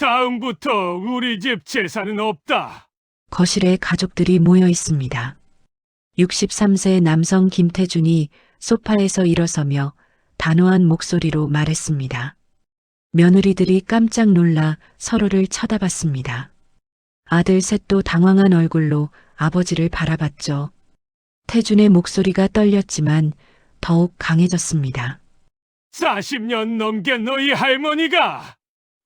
다음부터 우리 집 제사는 없다. 거실에 가족들이 모여 있습니다. 63세 남성 김태준이 소파에서 일어서며 단호한 목소리로 말했습니다. 며느리들이 깜짝 놀라 서로를 쳐다봤습니다. 아들 셋도 당황한 얼굴로 아버지를 바라봤죠. 태준의 목소리가 떨렸지만 더욱 강해졌습니다. 40년 넘게 너희 할머니가,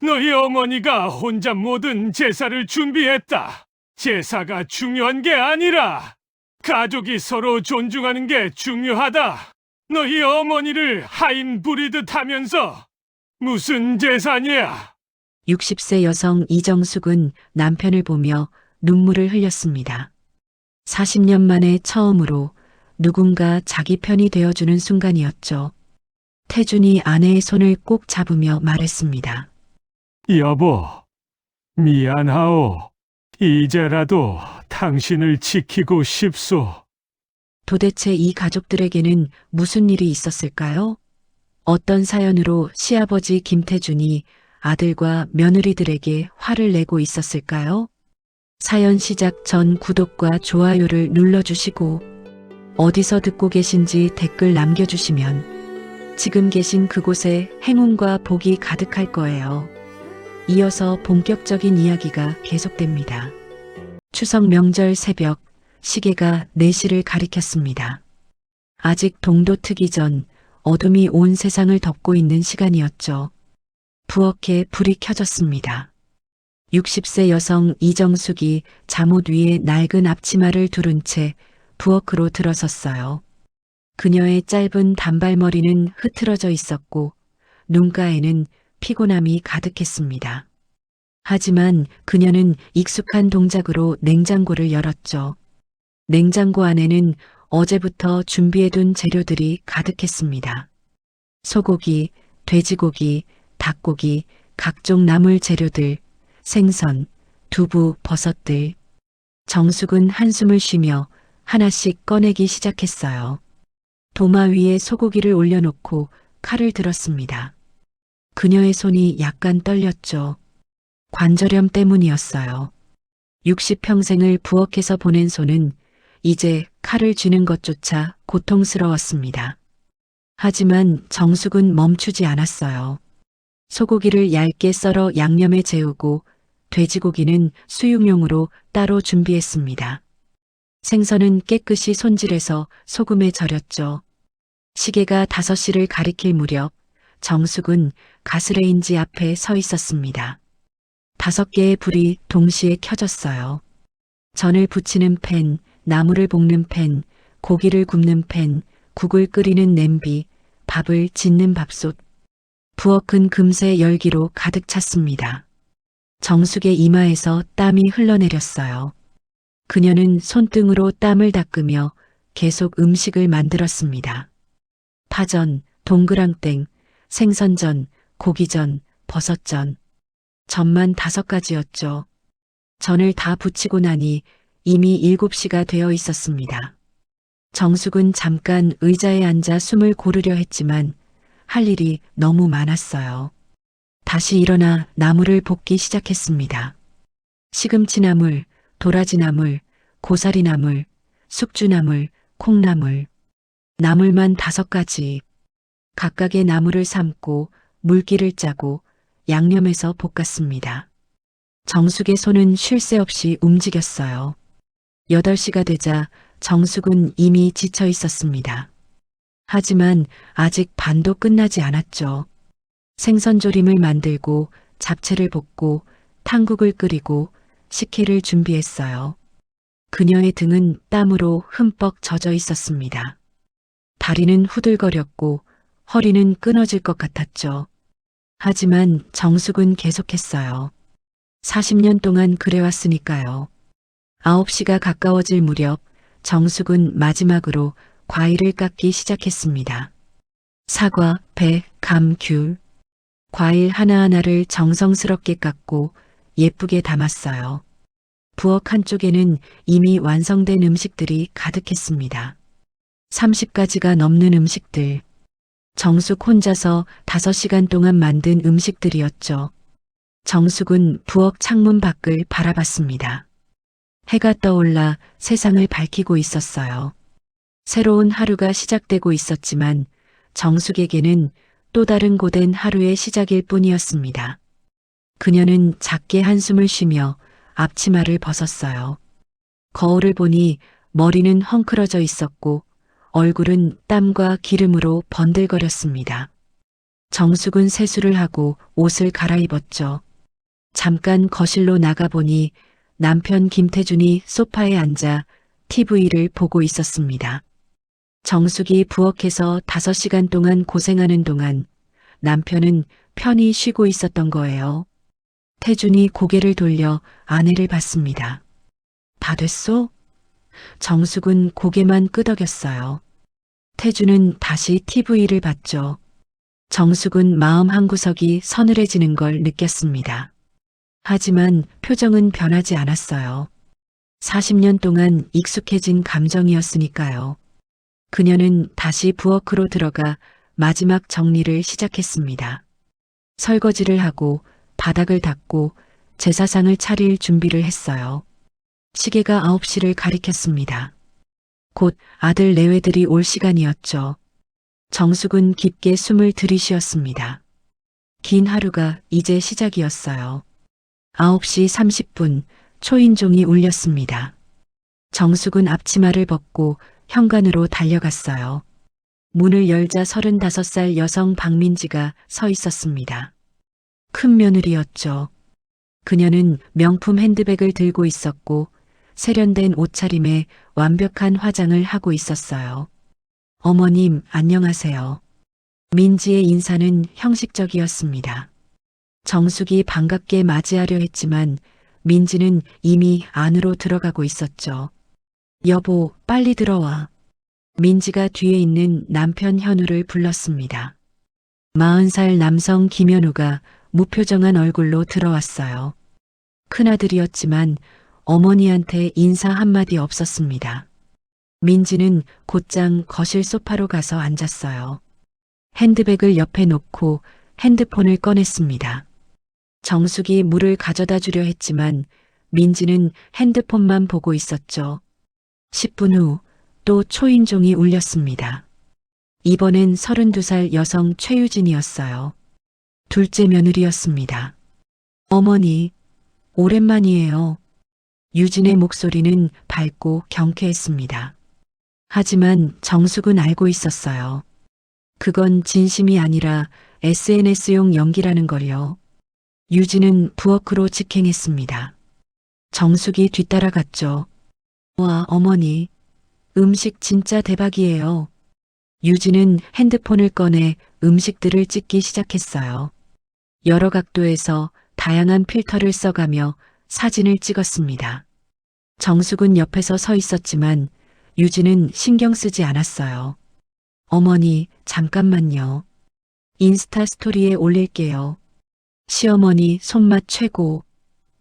너희 어머니가 혼자 모든 제사를 준비했다. 제사가 중요한 게 아니라 가족이 서로 존중하는 게 중요하다. 너희 어머니를 하인 부리듯 하면서 무슨 제사냐? 60세 여성 이정숙은 남편을 보며 눈물을 흘렸습니다. 40년 만에 처음으로 누군가 자기 편이 되어주는 순간이었죠. 태준이 아내의 손을 꼭 잡으며 말했습니다. 여보, 미안하오. 이제라도 당신을 지키고 싶소. 도대체 이 가족들에게는 무슨 일이 있었을까요? 어떤 사연으로 시아버지 김태준이 아들과 며느리들에게 화를 내고 있었을까요? 사연 시작 전 구독과 좋아요를 눌러주시고 어디서 듣고 계신지 댓글 남겨주시면 지금 계신 그곳에 행운과 복이 가득할 거예요. 이어서 본격적인 이야기가 계속됩니다. 추석 명절 새벽 시계가 4시를 가리켰습니다. 아직 동도 트기 전 어둠이 온 세상을 덮고 있는 시간이었죠. 부엌에 불이 켜졌습니다. 60세 여성 이정숙이 잠옷 위에 낡은 앞치마를 두른 채 부엌으로 들어섰어요. 그녀의 짧은 단발머리는 흐트러져 있었고 눈가에는 피곤함이 가득했습니다. 하지만 그녀는 익숙한 동작으로 냉장고를 열었죠. 냉장고 안에는 어제부터 준비해둔 재료들이 가득했습니다. 소고기, 돼지고기, 닭고기, 각종 나물 재료들, 생선, 두부, 버섯들. 정숙은 한숨을 쉬며 하나씩 꺼내기 시작했어요. 도마 위에 소고기를 올려놓고 칼을 들었습니다. 그녀의 손이 약간 떨렸죠. 관절염 때문이었어요. 60평생을 부엌에서 보낸 손은 이제 칼을 쥐는 것조차 고통스러웠습니다. 하지만 정숙은 멈추지 않았어요. 소고기를 얇게 썰어 양념에 재우고 돼지고기는 수육용으로 따로 준비했습니다. 생선은 깨끗이 손질해서 소금에 절였죠. 시계가 5시를 가리킬 무렵 정숙은 가스레인지 앞에 서 있었습니다. 5개의 불이 동시에 켜졌어요. 전을 부치는 팬, 나물을 볶는 팬, 고기를 굽는 팬, 국을 끓이는 냄비, 밥을 짓는 밥솥. 부엌은 금세 열기로 가득 찼습니다. 정숙의 이마에서 땀이 흘러내렸어요. 그녀는 손등으로 땀을 닦으며 계속 음식을 만들었습니다. 파전, 동그랑땡, 생선전, 고기전, 버섯전. 전만 5가지였죠. 전을 다 부치고 나니 이미 7시가 되어 있었습니다. 정숙은 잠깐 의자에 앉아 숨을 고르려 했지만 할 일이 너무 많았어요. 다시 일어나 나물을 볶기 시작했습니다. 시금치나물, 도라지나물, 고사리나물, 숙주나물, 콩나물. 나물만 5가지. 각각의 나물을 삶고 물기를 짜고 양념해서 볶았습니다. 정숙의 손은 쉴 새 없이 움직였어요. 8시가 되자 정숙은 이미 지쳐 있었습니다. 하지만 아직 반도 끝나지 않았죠. 생선조림을 만들고 잡채를 볶고 탕국을 끓이고 식혜를 준비했어요. 그녀의 등은 땀으로 흠뻑 젖어 있었습니다. 다리는 후들거렸고 허리는 끊어질 것 같았죠. 하지만 정숙은 계속했어요. 40년 동안 그래왔으니까요. 9시가 가까워질 무렵 정숙은 마지막으로 과일을 깎기 시작했습니다. 사과, 배, 감, 귤. 과일 하나하나를 정성스럽게 깎고 예쁘게 담았어요. 부엌 한쪽에는 이미 완성된 음식들이 가득했습니다. 30가지가 넘는 음식들. 정숙 혼자서 5시간 동안 만든 음식들이었죠. 정숙은 부엌 창문 밖을 바라봤습니다. 해가 떠올라 세상을 밝히고 있었어요. 새로운 하루가 시작되고 있었지만 정숙에게는 또 다른 고된 하루의 시작일 뿐이었습니다. 그녀는 작게 한숨을 쉬며 앞치마를 벗었어요. 거울을 보니 머리는 헝클어져 있었고 얼굴은 땀과 기름으로 번들거렸습니다. 정숙은 세수를 하고 옷을 갈아입었죠. 잠깐 거실로 나가보니 남편 김태준이 소파에 앉아 TV를 보고 있었습니다. 정숙이 부엌에서 5시간 동안 고생하는 동안 남편은 편히 쉬고 있었던 거예요. 태준이 고개를 돌려 아내를 봤습니다. 다 됐소? 정숙은 고개만 끄덕였어요. 태준은 다시 TV를 봤죠. 정숙은 마음 한구석이 서늘해지는 걸 느꼈습니다. 하지만 표정은 변하지 않았어요. 40년 동안 익숙해진 감정이었으니까요. 그녀는 다시 부엌으로 들어가 마지막 정리를 시작했습니다. 설거지를 하고 바닥을 닦고 제사상을 차릴 준비를 했어요. 시계가 9시를 가리켰습니다. 곧 아들 내외들이 올 시간이었죠. 정숙은 깊게 숨을 들이쉬었습니다. 긴 하루가 이제 시작이었어요. 9시 30분 초인종이 울렸습니다. 정숙은 앞치마를 벗고 현관으로 달려갔어요. 문을 열자 35살 여성 박민지가 서 있었습니다. 큰 며느리였죠. 그녀는 명품 핸드백을 들고 있었고 세련된 옷차림에 완벽한 화장을 하고 있었어요. 어머님, 안녕하세요. 민지의 인사는 형식적이었습니다. 정숙이 반갑게 맞이하려 했지만 민지는 이미 안으로 들어가고 있었죠. 여보, 빨리 들어와. 민지가 뒤에 있는 남편 현우를 불렀습니다. 40살 남성 김현우가 무표정한 얼굴로 들어왔어요. 큰아들이었지만 어머니한테 인사 한마디 없었습니다. 민지는 곧장 거실 소파로 가서 앉았어요. 핸드백을 옆에 놓고 핸드폰을 꺼냈습니다. 정숙이 물을 가져다 주려 했지만 민지는 핸드폰만 보고 있었죠. 10분 후 또 초인종이 울렸습니다. 이번엔 32살 여성 최유진이었어요. 둘째 며느리였습니다. 어머니, 오랜만이에요. 유진의 목소리는 밝고 경쾌했습니다. 하지만 정숙은 알고 있었어요. 그건 진심이 아니라 SNS용 연기라는 걸요. 유진은 부엌으로 직행했습니다. 정숙이 뒤따라갔죠. 와, 어머니, 음식 진짜 대박이에요. 유진은 핸드폰을 꺼내 음식들을 찍기 시작했어요. 여러 각도에서 다양한 필터를 써가며 사진을 찍었습니다. 정숙은 옆에서 서 있었지만 유진은 신경 쓰지 않았어요. 어머니, 잠깐만요. 인스타 스토리에 올릴게요. 시어머니 손맛 최고.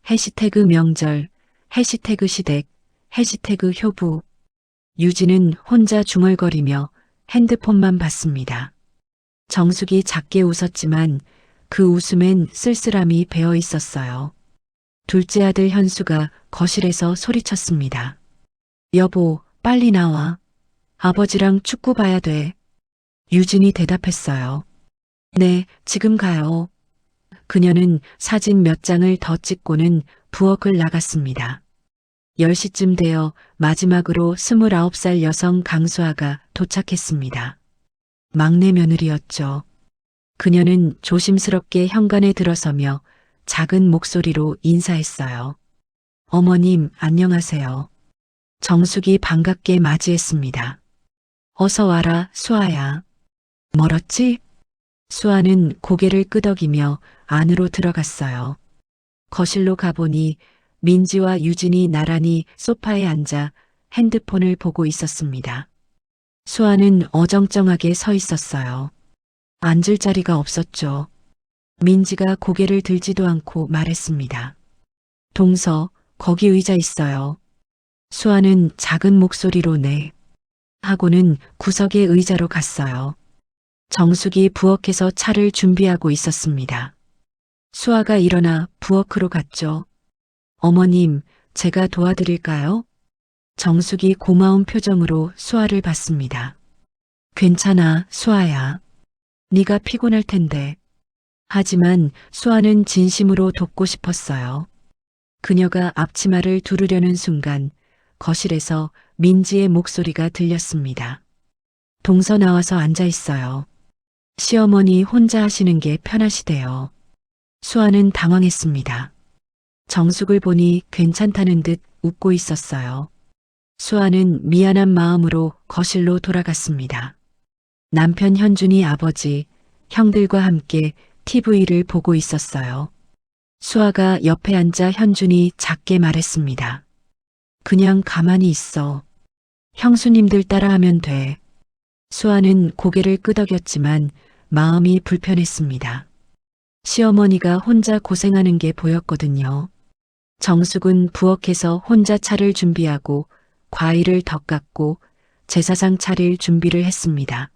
해시태그 명절, 해시태그 시댁, 해시태그 효부. 유진은 혼자 중얼거리며 핸드폰만 봤습니다. 정숙이 작게 웃었지만 그 웃음엔 쓸쓸함이 배어 있었어요. 둘째 아들 현수가 거실에서 소리쳤습니다. 여보, 빨리 나와. 아버지랑 축구 봐야 돼. 유진이 대답했어요. 네, 지금 가요. 그녀는 사진 몇 장을 더 찍고는 부엌을 나갔습니다. 10시쯤 되어 마지막으로 29살 여성 강수아가 도착했습니다. 막내 며느리였죠. 그녀는 조심스럽게 현관에 들어서며 작은 목소리로 인사했어요. 어머님, 안녕하세요. 정숙이 반갑게 맞이했습니다. 어서 와라, 수아야. 멀었지? 수아는 고개를 끄덕이며 안으로 들어갔어요. 거실로 가보니 민지와 유진이 나란히 소파에 앉아 핸드폰을 보고 있었습니다. 수아는 어정쩡하게 서 있었어요. 앉을 자리가 없었죠. 민지가 고개를 들지도 않고 말했습니다. 동서, 거기 의자 있어요. 수아는 작은 목소리로 네. 하고는 구석의 의자로 갔어요. 정숙이 부엌에서 차를 준비하고 있었습니다. 수아가 일어나 부엌으로 갔죠. 어머님, 제가 도와드릴까요? 정숙이 고마운 표정으로 수아를 봤습니다. 괜찮아, 수아야. 네가 피곤할 텐데. 하지만 수아는 진심으로 돕고 싶었어요. 그녀가 앞치마를 두르려는 순간 거실에서 민지의 목소리가 들렸습니다. 동서 나와서 앉아 있어요. 시어머니 혼자 하시는 게 편하시대요. 수아는 당황했습니다. 정숙을 보니 괜찮다는 듯 웃고 있었어요. 수아는 미안한 마음으로 거실로 돌아갔습니다. 남편 현준이 아버지, 형들과 함께 TV를 보고 있었어요. 수아가 옆에 앉아 현준이 작게 말했습니다. 그냥 가만히 있어. 형수님들 따라하면 돼. 수아는 고개를 끄덕였지만 마음이 불편했습니다. 시어머니가 혼자 고생하는 게 보였거든요. 정숙은 부엌에서 혼자 차를 준비하고 과일을 덧깎고 제사상 차릴 준비를 했습니다.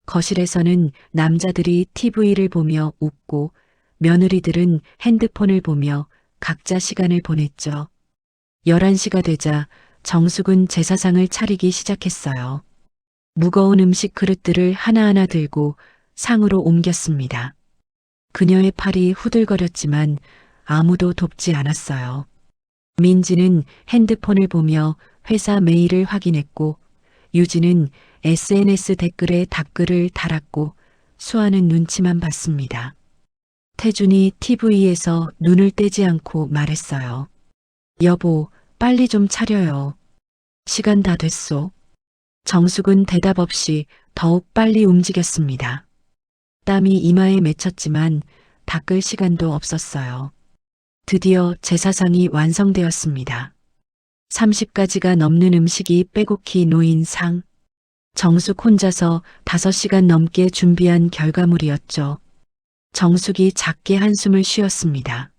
거실에서는 남자들이 TV를 보며 웃고 며느리들은 핸드폰을 보며 각자 시간을 보냈죠. 11시가 되자 정숙은 제사상을 차리기 시작했어요. 무거운 음식 그릇들을 하나하나 들고 상으로 옮겼습니다. 그녀의 팔이 후들거렸지만 아무도 돕지 않았어요. 민지는 핸드폰을 보며 회사 메일을 확인했고 유지는 SNS 댓글에 답글을 달았고 수아는 눈치만 봤습니다. 태준이 TV에서 눈을 떼지 않고 말했어요. 여보, 빨리 좀 차려요. 시간 다 됐소. 정숙은 대답 없이 더욱 빨리 움직였습니다. 땀이 이마에 맺혔지만 닦을 시간도 없었어요. 드디어 제사상이 완성되었습니다. 30가지가 넘는 음식이 빼곡히 놓인 상. 정숙 혼자서 5시간 넘게 준비한 결과물이었죠. 정숙이 작게 한숨을 쉬었습니다.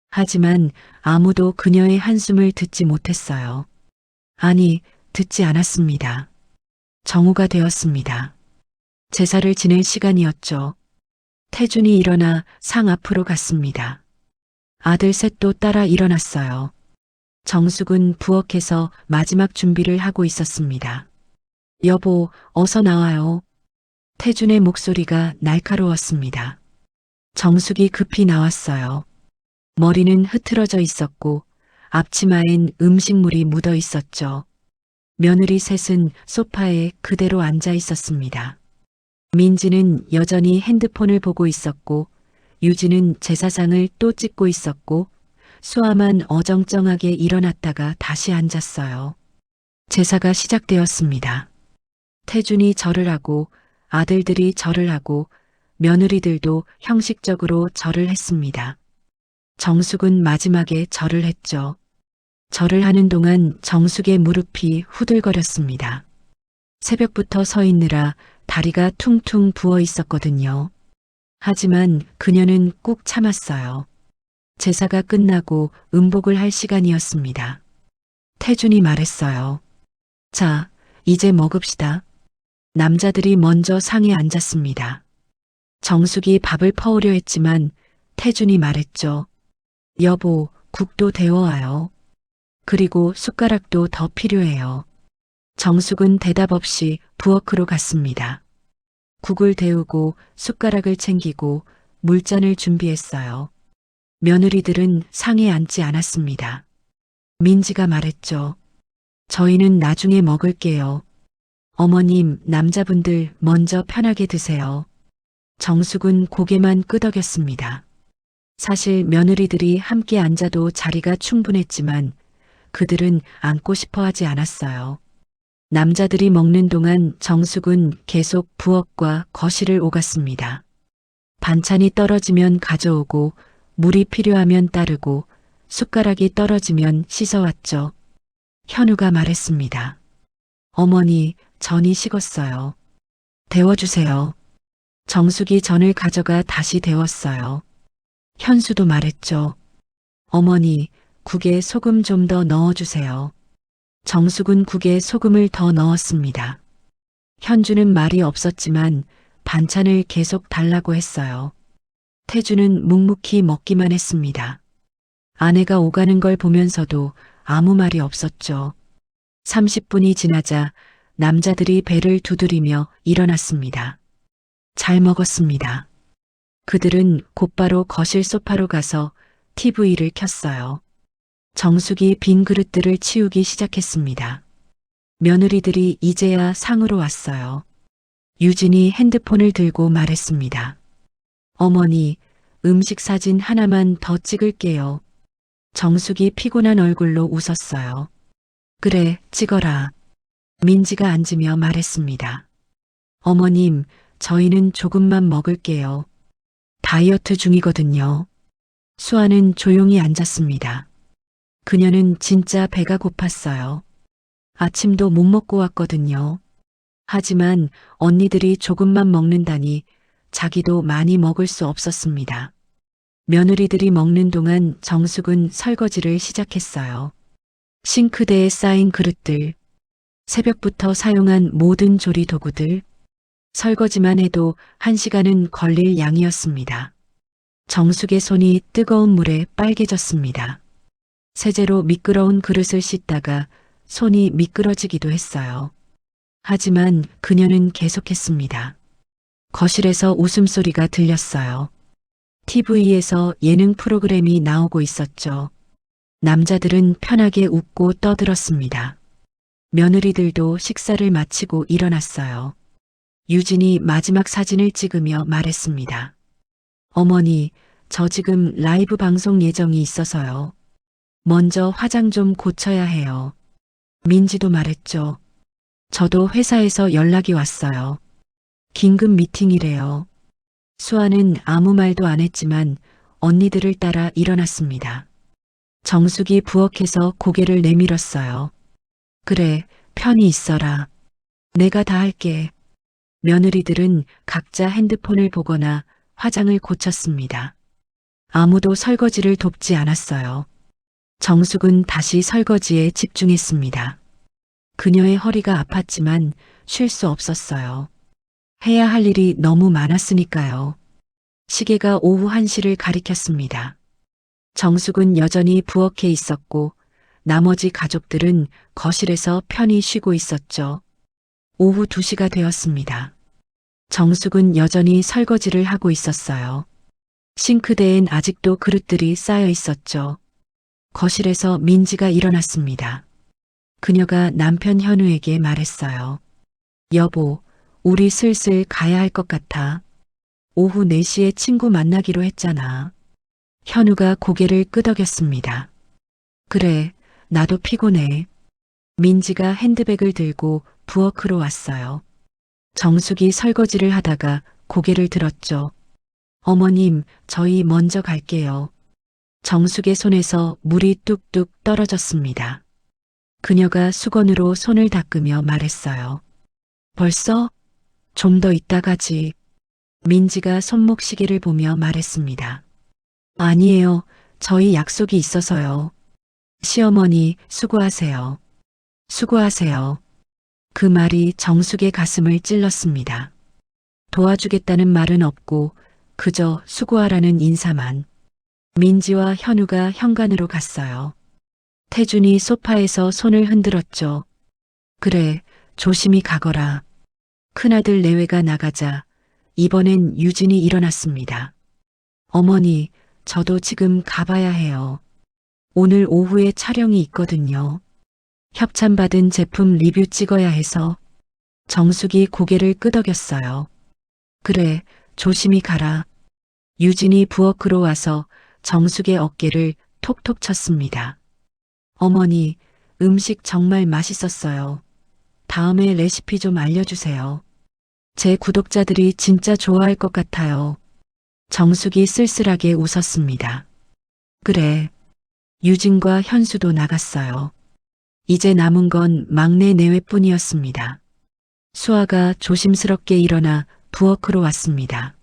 하지만 아무도 그녀의 한숨을 듣지 못했어요. 아니, 듣지 않았습니다. 정오가 되었습니다. 제사를 지낼 시간이었죠. 태준이 일어나 상 앞으로 갔습니다. 아들 셋도 따라 일어났어요. 정숙은 부엌에서 마지막 준비를 하고 있었습니다. 여보, 어서 나와요. 태준의 목소리가 날카로웠습니다. 정숙이 급히 나왔어요. 머리는 흐트러져 있었고 앞치마엔 음식물이 묻어 있었죠. 며느리 셋은 소파에 그대로 앉아 있었습니다. 민지는 여전히 핸드폰을 보고 있었고 유지는 제사상을 또 찍고 있었고 수아만 어정쩡하게 일어났다가 다시 앉았어요. 제사가 시작되었습니다. 태준이 절을 하고 아들들이 절을 하고 며느리들도 형식적으로 절을 했습니다. 정숙은 마지막에 절을 했죠. 절을 하는 동안 정숙의 무릎이 후들거렸습니다. 새벽부터 서 있느라 다리가 퉁퉁 부어 있었거든요. 하지만 그녀는 꾹 참았어요. 제사가 끝나고 음복을 할 시간이었습니다. 태준이 말했어요. 자, 이제 먹읍시다. 남자들이 먼저 상에 앉았습니다. 정숙이 밥을 퍼오려 했지만 태준이 말했죠. 여보, 국도 데워와요. 그리고 숟가락도 더 필요해요. 정숙은 대답 없이 부엌으로 갔습니다. 국을 데우고 숟가락을 챙기고 물잔을 준비했어요. 며느리들은 상에 앉지 않았습니다. 민지가 말했죠. 저희는 나중에 먹을게요. 어머님, 남자분들 먼저 편하게 드세요. 정숙은 고개만 끄덕였습니다. 사실 며느리들이 함께 앉아도 자리가 충분했지만 그들은 앉고 싶어 하지 않았어요. 남자들이 먹는 동안 정숙은 계속 부엌과 거실을 오갔습니다. 반찬이 떨어지면 가져오고 물이 필요하면 따르고 숟가락이 떨어지면 씻어왔죠. 현우가 말했습니다. 어머니, 전이 식었어요. 데워주세요. 정숙이 전을 가져가 다시 데웠어요. 현수도 말했죠. 어머니, 국에 소금 좀 더 넣어주세요. 정숙은 국에 소금을 더 넣었습니다. 현주는 말이 없었지만 반찬을 계속 달라고 했어요. 태주는 묵묵히 먹기만 했습니다. 아내가 오가는 걸 보면서도 아무 말이 없었죠. 30분이 지나자 남자들이 배를 두드리며 일어났습니다. 잘 먹었습니다. 그들은 곧바로 거실 소파로 가서 TV를 켰어요. 정숙이 빈 그릇들을 치우기 시작했습니다. 며느리들이 이제야 상으로 왔어요. 유진이 핸드폰을 들고 말했습니다. 어머니, 음식 사진 하나만 더 찍을게요. 정숙이 피곤한 얼굴로 웃었어요. 그래, 찍어라. 민지가 앉으며 말했습니다. 어머님, 저희는 조금만 먹을게요. 다이어트 중이거든요. 수아는 조용히 앉았습니다. 그녀는 진짜 배가 고팠어요. 아침도 못 먹고 왔거든요. 하지만 언니들이 조금만 먹는다니 자기도 많이 먹을 수 없었습니다. 며느리들이 먹는 동안 정숙은 설거지를 시작했어요. 싱크대에 쌓인 그릇들, 새벽부터 사용한 모든 조리 도구들, 설거지만 해도 1시간은 걸릴 양이었습니다. 정숙의 손이 뜨거운 물에 빨개졌습니다. 세제로 미끄러운 그릇을 씻다가 손이 미끄러지기도 했어요. 하지만 그녀는 계속했습니다. 거실에서 웃음소리가 들렸어요. TV에서 예능 프로그램이 나오고 있었죠. 남자들은 편하게 웃고 떠들었습니다. 며느리들도 식사를 마치고 일어났어요. 유진이 마지막 사진을 찍으며 말했습니다. 어머니, 저 지금 라이브 방송 예정이 있어서요. 먼저 화장 좀 고쳐야 해요. 민지도 말했죠. 저도 회사에서 연락이 왔어요. 긴급 미팅이래요. 수아는 아무 말도 안 했지만 언니들을 따라 일어났습니다. 정숙이 부엌에서 고개를 내밀었어요. 그래, 편히 있어라. 내가 다 할게. 며느리들은 각자 핸드폰을 보거나 화장을 고쳤습니다. 아무도 설거지를 돕지 않았어요. 정숙은 다시 설거지에 집중했습니다. 그녀의 허리가 아팠지만 쉴 수 없었어요. 해야 할 일이 너무 많았으니까요. 시계가 오후 1시를 가리켰습니다. 정숙은 여전히 부엌에 있었고 나머지 가족들은 거실에서 편히 쉬고 있었죠. 오후 2시가 되었습니다. 정숙은 여전히 설거지를 하고 있었어요. 싱크대엔 아직도 그릇들이 쌓여 있었죠. 거실에서 민지가 일어났습니다. 그녀가 남편 현우에게 말했어요. 여보, 우리 슬슬 가야 할 것 같아. 오후 4시에 친구 만나기로 했잖아. 현우가 고개를 끄덕였습니다. 그래, 나도 피곤해. 민지가 핸드백을 들고 부엌으로 왔어요. 정숙이 설거지를 하다가 고개를 들었죠. 어머님, 저희 먼저 갈게요. 정숙의 손에서 물이 뚝뚝 떨어졌습니다. 그녀가 수건으로 손을 닦으며 말했어요. 벌써? 좀 더 이따 가지. 민지가 손목 시계를 보며 말했습니다. 아니에요. 저희 약속이 있어서요. 시어머니, 수고하세요. 수고하세요. 그 말이 정숙의 가슴을 찔렀습니다. 도와주겠다는 말은 없고 그저 수고하라는 인사만. 민지와 현우가 현관으로 갔어요. 태준이 소파에서 손을 흔들었죠. 그래, 조심히 가거라. 큰아들 내외가 나가자 이번엔 유진이 일어났습니다. 어머니, 저도 지금 가봐야 해요. 오늘 오후에 촬영이 있거든요. 협찬받은 제품 리뷰 찍어야 해서. 정숙이 고개를 끄덕였어요. 그래, 조심히 가라. 유진이 부엌으로 와서 정숙의 어깨를 톡톡 쳤습니다. 어머니, 음식 정말 맛있었어요. 다음에 레시피 좀 알려주세요. 제 구독자들이 진짜 좋아할 것 같아요. 정숙이 쓸쓸하게 웃었습니다. 그래. 유진과 현수도 나갔어요. 이제 남은 건 막내 내외뿐이었습니다. 수아가 조심스럽게 일어나 부엌으로 왔습니다.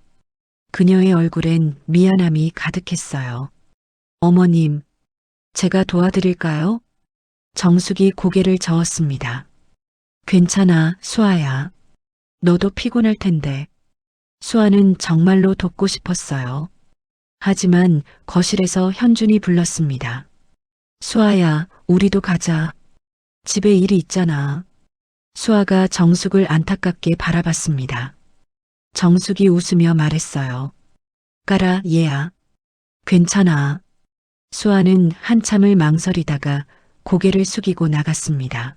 그녀의 얼굴엔 미안함이 가득했어요. 어머님, 제가 도와드릴까요? 정숙이 고개를 저었습니다. 괜찮아, 수아야. 너도 피곤할 텐데. 수아는 정말로 돕고 싶었어요. 하지만 거실에서 현준이 불렀습니다. 수아야, 우리도 가자. 집에 일이 있잖아. 수아가 정숙을 안타깝게 바라봤습니다. 정숙이 웃으며 말했어요. 가라, 얘야. 괜찮아. 수아는 한참을 망설이다가 고개를 숙이고 나갔습니다.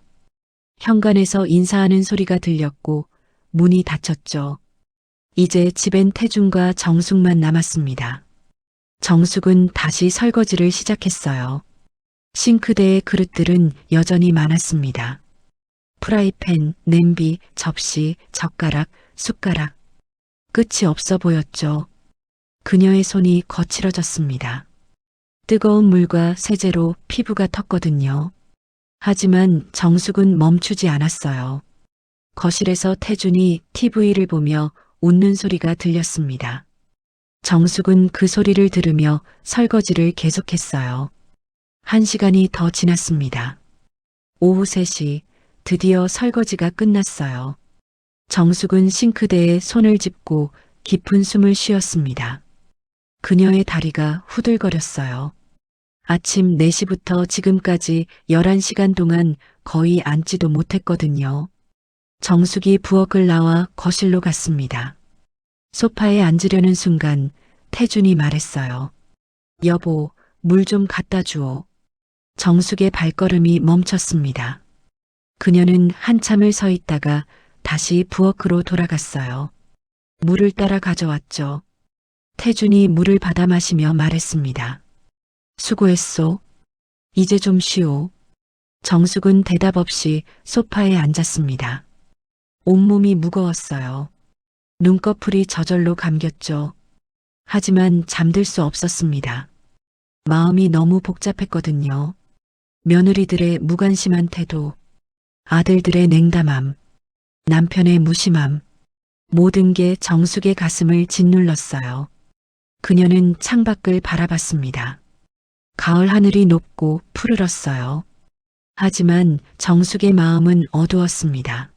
현관에서 인사하는 소리가 들렸고 문이 닫혔죠. 이제 집엔 태준과 정숙만 남았습니다. 정숙은 다시 설거지를 시작했어요. 싱크대의 그릇들은 여전히 많았습니다. 프라이팬, 냄비, 접시, 젓가락, 숟가락. 끝이 없어 보였죠. 그녀의 손이 거칠어졌습니다. 뜨거운 물과 세제로 피부가 텄거든요. 하지만 정숙은 멈추지 않았어요. 거실에서 태준이 TV를 보며 웃는 소리가 들렸습니다. 정숙은 그 소리를 들으며 설거지를 계속했어요. 1시간이 더 지났습니다. 오후 3시, 드디어 설거지가 끝났어요. 정숙은 싱크대에 손을 짚고 깊은 숨을 쉬었습니다. 그녀의 다리가 후들거렸어요. 아침 4시부터 지금까지 11시간 동안 거의 앉지도 못했거든요. 정숙이 부엌을 나와 거실로 갔습니다. 소파에 앉으려는 순간 태준이 말했어요. 여보, 물 좀 갖다 주오. 정숙의 발걸음이 멈췄습니다. 그녀는 한참을 서 있다가 다시 부엌으로 돌아갔어요. 물을 따라 가져왔죠. 태준이 물을 받아 마시며 말했습니다. 수고했소. 이제 좀 쉬오. 정숙은 대답 없이 소파에 앉았습니다. 온몸이 무거웠어요. 눈꺼풀이 저절로 감겼죠. 하지만 잠들 수 없었습니다. 마음이 너무 복잡했거든요. 며느리들의 무관심한 태도, 아들들의 냉담함, 남편의 무심함, 모든 게 정숙의 가슴을 짓눌렀어요. 그녀는 창밖을 바라봤습니다. 가을 하늘이 높고 푸르렀어요. 하지만 정숙의 마음은 어두웠습니다.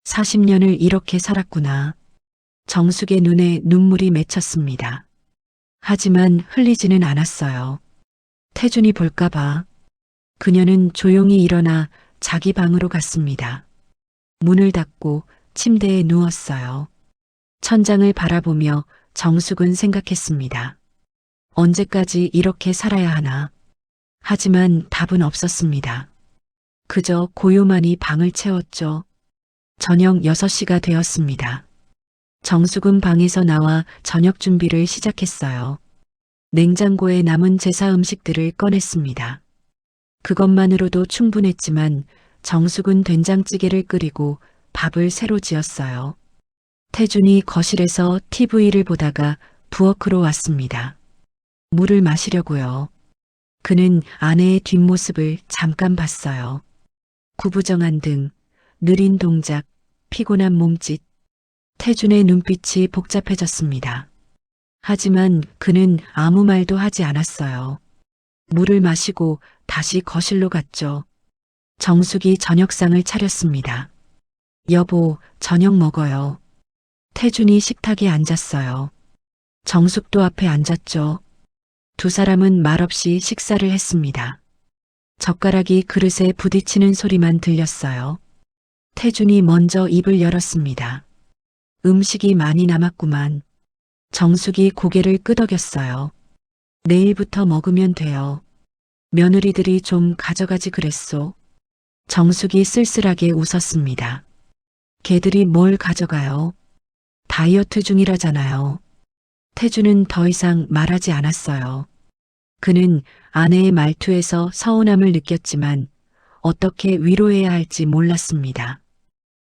40년을 이렇게 살았구나. 정숙의 눈에 눈물이 맺혔습니다. 하지만 흘리지는 않았어요. 태준이 볼까봐. 그녀는 조용히 일어나 자기 방으로 갔습니다. 문을 닫고 침대에 누웠어요. 천장을 바라보며 정숙은 생각했습니다. 언제까지 이렇게 살아야 하나. 하지만 답은 없었습니다. 그저 고요만이 방을 채웠죠. 저녁 6시가 되었습니다. 정숙은 방에서 나와 저녁 준비를 시작했어요. 냉장고에 남은 제사 음식들을 꺼냈습니다. 그것만으로도 충분했지만 정숙은 된장찌개를 끓이고 밥을 새로 지었어요. 태준이 거실에서 TV를 보다가 부엌으로 왔습니다. 물을 마시려고요. 그는 아내의 뒷모습을 잠깐 봤어요. 구부정한 등, 느린 동작, 피곤한 몸짓. 태준의 눈빛이 복잡해졌습니다. 하지만 그는 아무 말도 하지 않았어요. 물을 마시고 다시 거실로 갔죠. 정숙이 저녁상을 차렸습니다. 여보, 저녁 먹어요. 태준이 식탁에 앉았어요. 정숙도 앞에 앉았죠. 두 사람은 말없이 식사를 했습니다. 젓가락이 그릇에 부딪히는 소리만 들렸어요. 태준이 먼저 입을 열었습니다. 음식이 많이 남았구만. 정숙이 고개를 끄덕였어요. 내일부터 먹으면 돼요. 며느리들이 좀 가져가지 그랬소. 정숙이 쓸쓸하게 웃었습니다. 걔들이 뭘 가져가요? 다이어트 중이라잖아요. 태준은 더 이상 말하지 않았어요. 그는 아내의 말투에서 서운함을 느꼈지만 어떻게 위로해야 할지 몰랐습니다.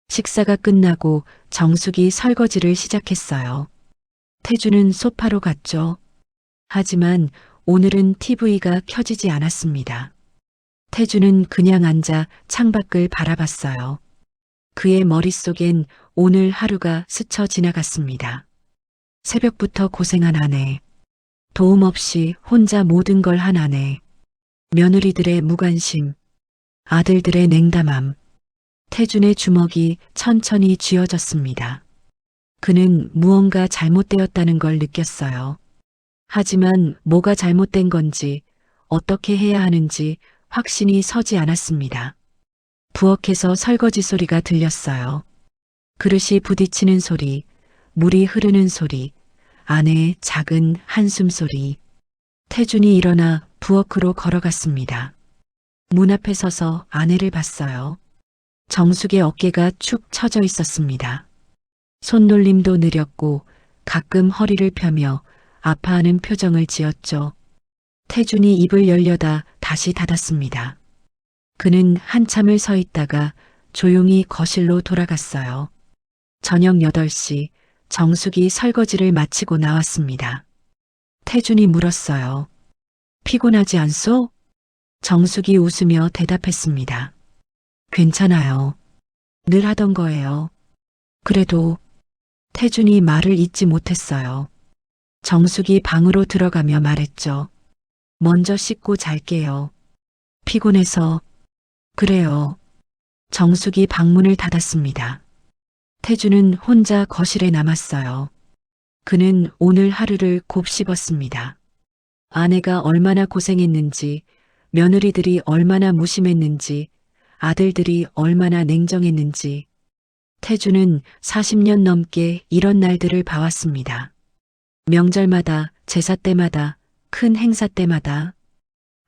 식사가 끝나고 정숙이 설거지를 시작했어요. 태준은 소파로 갔죠. 하지만 오늘은 TV가 켜지지 않았습니다. 태준은 그냥 앉아 창밖을 바라봤어요. 그의 머릿속엔 오늘 하루가 스쳐 지나갔습니다. 새벽부터 고생한 아내, 도움 없이 혼자 모든 걸 한 아내, 며느리들의 무관심, 아들들의 냉담함, 태준의 주먹이 천천히 쥐어졌습니다. 그는 무언가 잘못되었다는 걸 느꼈어요. 하지만 뭐가 잘못된 건지, 어떻게 해야 하는지 확신이 서지 않았습니다. 부엌에서 설거지 소리가 들렸어요. 그릇이 부딪히는 소리, 물이 흐르는 소리, 아내의 작은 한숨 소리. 태준이 일어나 부엌으로 걸어갔습니다. 문 앞에 서서 아내를 봤어요. 정숙의 어깨가 축 처져 있었습니다. 손놀림도 느렸고 가끔 허리를 펴며 아파하는 표정을 지었죠. 태준이 입을 열려다 다시 닫았습니다. 그는 한참을 서 있다가 조용히 거실로 돌아갔어요. 저녁 8시 정숙이 설거지를 마치고 나왔습니다. 태준이 물었어요. 피곤하지 않소? 정숙이 웃으며 대답했습니다. 괜찮아요. 늘 하던 거예요. 그래도 태준이 말을 잇지 못했어요. 정숙이 방으로 들어가며 말했죠. 먼저 씻고 잘게요. 피곤해서. 그래요. 정숙이 방문을 닫았습니다. 태준은 혼자 거실에 남았어요. 그는 오늘 하루를 곱씹었습니다. 아내가 얼마나 고생했는지, 며느리들이 얼마나 무심했는지, 아들들이 얼마나 냉정했는지. 태준은 40년 넘게 이런 날들을 봐왔습니다. 명절마다, 제사 때마다, 큰 행사 때마다.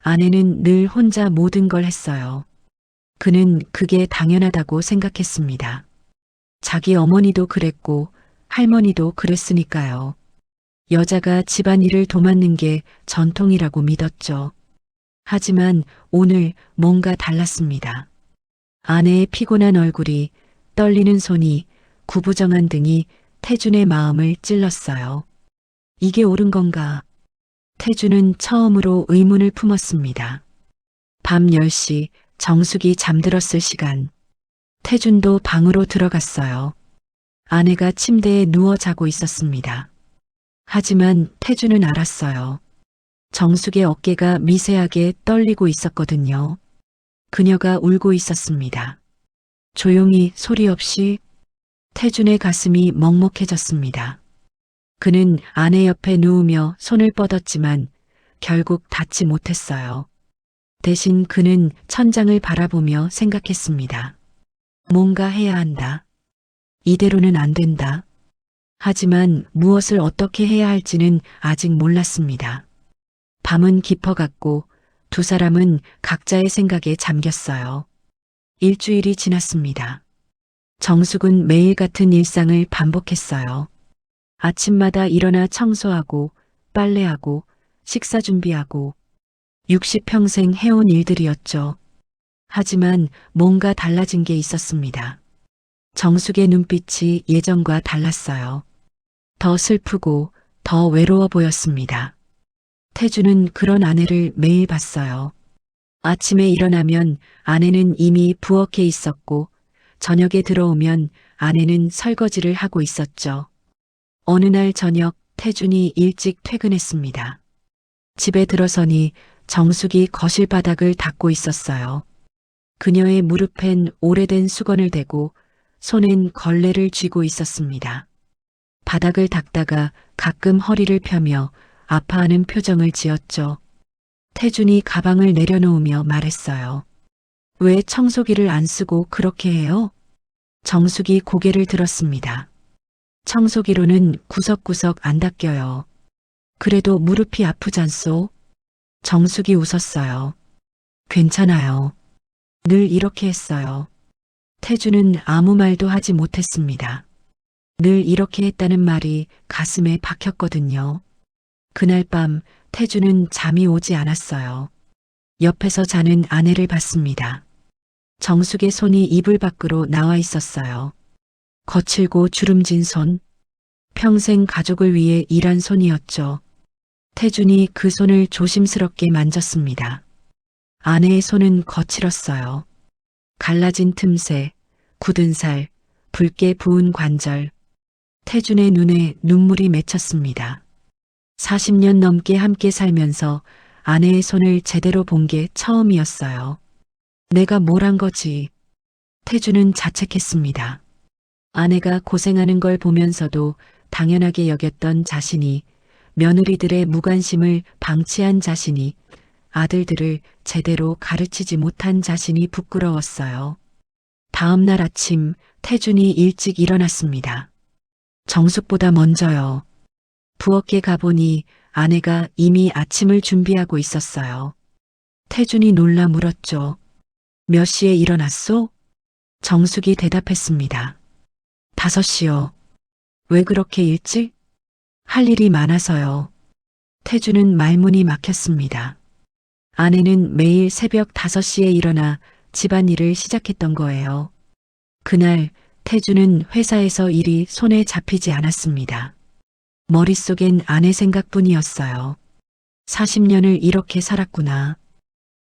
아내는 늘 혼자 모든 걸 했어요. 그는 그게 당연하다고 생각했습니다. 자기 어머니도 그랬고 할머니도 그랬으니까요. 여자가 집안일을 도맡는 게 전통이라고 믿었죠. 하지만 오늘 뭔가 달랐습니다. 아내의 피곤한 얼굴이, 떨리는 손이, 구부정한 등이 태준의 마음을 찔렀어요. 이게 옳은 건가? 태준은 처음으로 의문을 품었습니다. 밤 10시 정숙이 잠들었을 시간. 태준도 방으로 들어갔어요. 아내가 침대에 누워 자고 있었습니다. 하지만 태준은 알았어요. 정숙의 어깨가 미세하게 떨리고 있었거든요. 그녀가 울고 있었습니다. 조용히 소리 없이. 태준의 가슴이 먹먹해졌습니다. 그는 아내 옆에 누우며 손을 뻗었지만 결국 닿지 못했어요. 대신 그는 천장을 바라보며 생각했습니다. 뭔가 해야 한다. 이대로는 안 된다. 하지만 무엇을 어떻게 해야 할지는 아직 몰랐습니다. 밤은 깊어갔고 두 사람은 각자의 생각에 잠겼어요. 일주일이 지났습니다. 정숙은 매일 같은 일상을 반복했어요. 아침마다 일어나 청소하고 빨래하고 식사 준비하고 60평생 해온 일들이었죠. 하지만 뭔가 달라진 게 있었습니다. 정숙의 눈빛이 예전과 달랐어요. 더 슬프고 더 외로워 보였습니다. 태주는 그런 아내를 매일 봤어요. 아침에 일어나면 아내는 이미 부엌에 있었고 저녁에 들어오면 아내는 설거지를 하고 있었죠. 어느 날 저녁 태준이 일찍 퇴근했습니다. 집에 들어서니 정숙이 거실 바닥을 닦고 있었어요. 그녀의 무릎엔 오래된 수건을 대고 손엔 걸레를 쥐고 있었습니다. 바닥을 닦다가 가끔 허리를 펴며 아파하는 표정을 지었죠. 태준이 가방을 내려놓으며 말했어요. 왜 청소기를 안 쓰고 그렇게 해요? 정숙이 고개를 들었습니다. 청소기로는 구석구석 안 닦여요. 그래도 무릎이 아프잖소? 정숙이 웃었어요. 괜찮아요. 늘 이렇게 했어요. 태주는 아무 말도 하지 못했습니다. 늘 이렇게 했다는 말이 가슴에 박혔거든요. 그날 밤 태주는 잠이 오지 않았어요. 옆에서 자는 아내를 봤습니다. 정숙의 손이 이불 밖으로 나와 있었어요. 거칠고 주름진 손, 평생 가족을 위해 일한 손이었죠. 태준이 그 손을 조심스럽게 만졌습니다. 아내의 손은 거칠었어요. 갈라진 틈새, 굳은 살, 붉게 부은 관절. 태준의 눈에 눈물이 맺혔습니다. 40년 넘게 함께 살면서 아내의 손을 제대로 본 게 처음이었어요. 내가 뭘 한 거지? 태준은 자책했습니다. 아내가 고생하는 걸 보면서도 당연하게 여겼던 자신이 며느리들의 무관심을 방치한 자신이, 아들들을 제대로 가르치지 못한 자신이 부끄러웠어요. 다음 날 아침 태준이 일찍 일어났습니다. 정숙보다 먼저요. 부엌에 가보니 아내가 이미 아침을 준비하고 있었어요. 태준이 놀라 물었죠. 몇 시에 일어났소? 정숙이 대답했습니다. 5시요. 왜 그렇게 일찍? 할 일이 많아서요. 태준은 말문이 막혔습니다. 아내는 매일 새벽 5시에 일어나 집안일을 시작했던 거예요. 그날 태준은 회사에서 일이 손에 잡히지 않았습니다. 머릿속엔 아내 생각뿐이었어요. 40년을 이렇게 살았구나.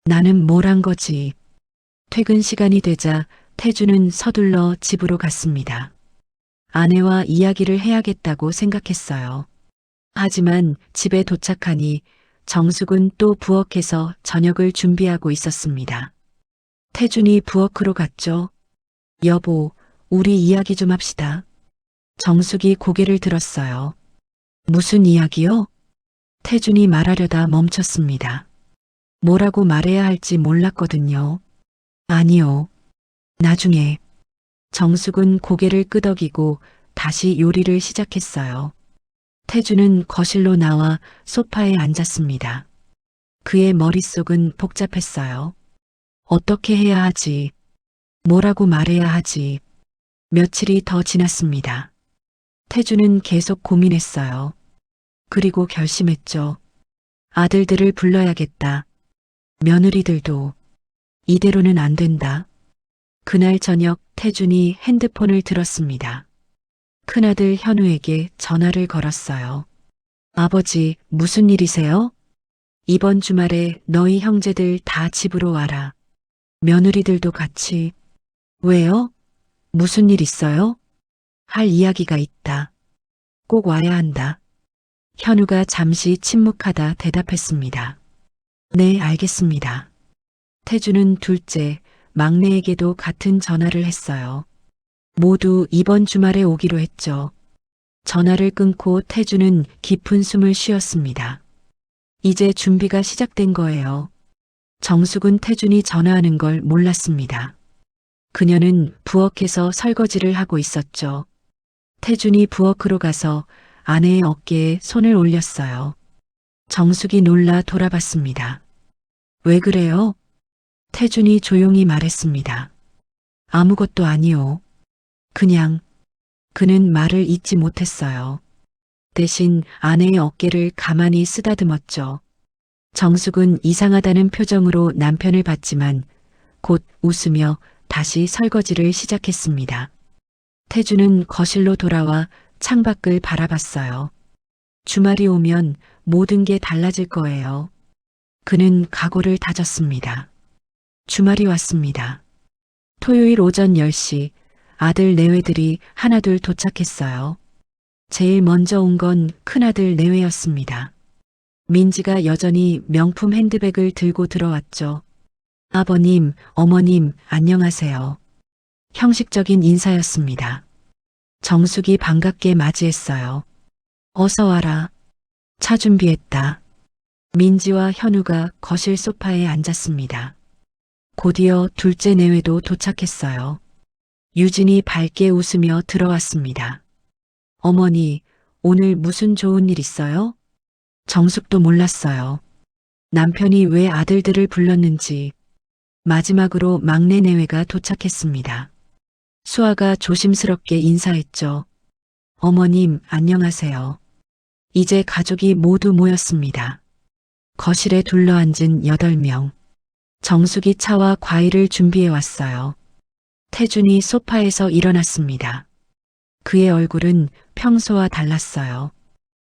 나는 뭘 한 거지. 퇴근 시간이 되자 태준은 서둘러 집으로 갔습니다. 아내와 이야기를 해야겠다고 생각했어요. 하지만 집에 도착하니 정숙은 또 부엌에서 저녁을 준비하고 있었습니다. 태준이 부엌으로 갔죠. 여보, 우리 이야기 좀 합시다. 정숙이 고개를 들었어요. 무슨 이야기요? 태준이 말하려다 멈췄습니다. 뭐라고 말해야 할지 몰랐거든요. 아니요. 나중에. 정숙은 고개를 끄덕이고 다시 요리를 시작했어요. 태준은 거실로 나와 소파에 앉았습니다. 그의 머릿속은 복잡했어요. 어떻게 해야 하지? 뭐라고 말해야 하지? 며칠이 더 지났습니다. 태준은 계속 고민했어요. 그리고 결심했죠. 아들들을 불러야겠다. 며느리들도. 이대로는 안 된다. 그날 저녁 태준이 핸드폰을 들었습니다. 큰아들 현우에게 전화를 걸었어요. 아버지, 무슨 일이세요? 이번 주말에 너희 형제들 다 집으로 와라. 며느리들도 같이. 왜요? 무슨 일 있어요? 할 이야기가 있다. 꼭 와야 한다. 현우가 잠시 침묵하다 대답했습니다. 네, 알겠습니다. 태준은 둘째, 막내에게도 같은 전화를 했어요. 모두 이번 주말에 오기로 했죠. 전화를 끊고 태준은 깊은 숨을 쉬었습니다. 이제 준비가 시작된 거예요. 정숙은 태준이 전화하는 걸 몰랐습니다. 그녀는 부엌에서 설거지를 하고 있었죠. 태준이 부엌으로 가서 아내의 어깨에 손을 올렸어요. 정숙이 놀라 돌아봤습니다. 왜 그래요? 태준이 조용히 말했습니다. 아무것도 아니요. 그냥. 그는 말을 잇지 못했어요. 대신 아내의 어깨를 가만히 쓰다듬었죠. 정숙은 이상하다는 표정으로 남편을 봤지만 곧 웃으며 다시 설거지를 시작했습니다. 태준은 거실로 돌아와 창밖을 바라봤어요. 주말이 오면 모든 게 달라질 거예요. 그는 각오를 다졌습니다. 주말이 왔습니다. 토요일 오전 10시 아들 내외들이 하나둘 도착했어요. 제일 먼저 온 건 큰아들 내외였습니다. 민지가 여전히 명품 핸드백을 들고 들어왔죠. 아버님, 어머님, 안녕하세요. 형식적인 인사였습니다. 정숙이 반갑게 맞이했어요. 어서 와라. 차 준비했다. 민지와 현우가 거실 소파에 앉았습니다. 곧이어 둘째 내외도 도착했어요. 유진이 밝게 웃으며 들어왔습니다. 어머니, 오늘 무슨 좋은 일 있어요? 정숙도 몰랐어요. 남편이 왜 아들들을 불렀는지. 마지막으로 막내 내외가 도착했습니다. 수아가 조심스럽게 인사했죠. 어머님, 안녕하세요. 이제 가족이 모두 모였습니다. 거실에 둘러앉은 8명. 정숙이 차와 과일을 준비해 왔어요. 태준이 소파에서 일어났습니다. 그의 얼굴은 평소와 달랐어요.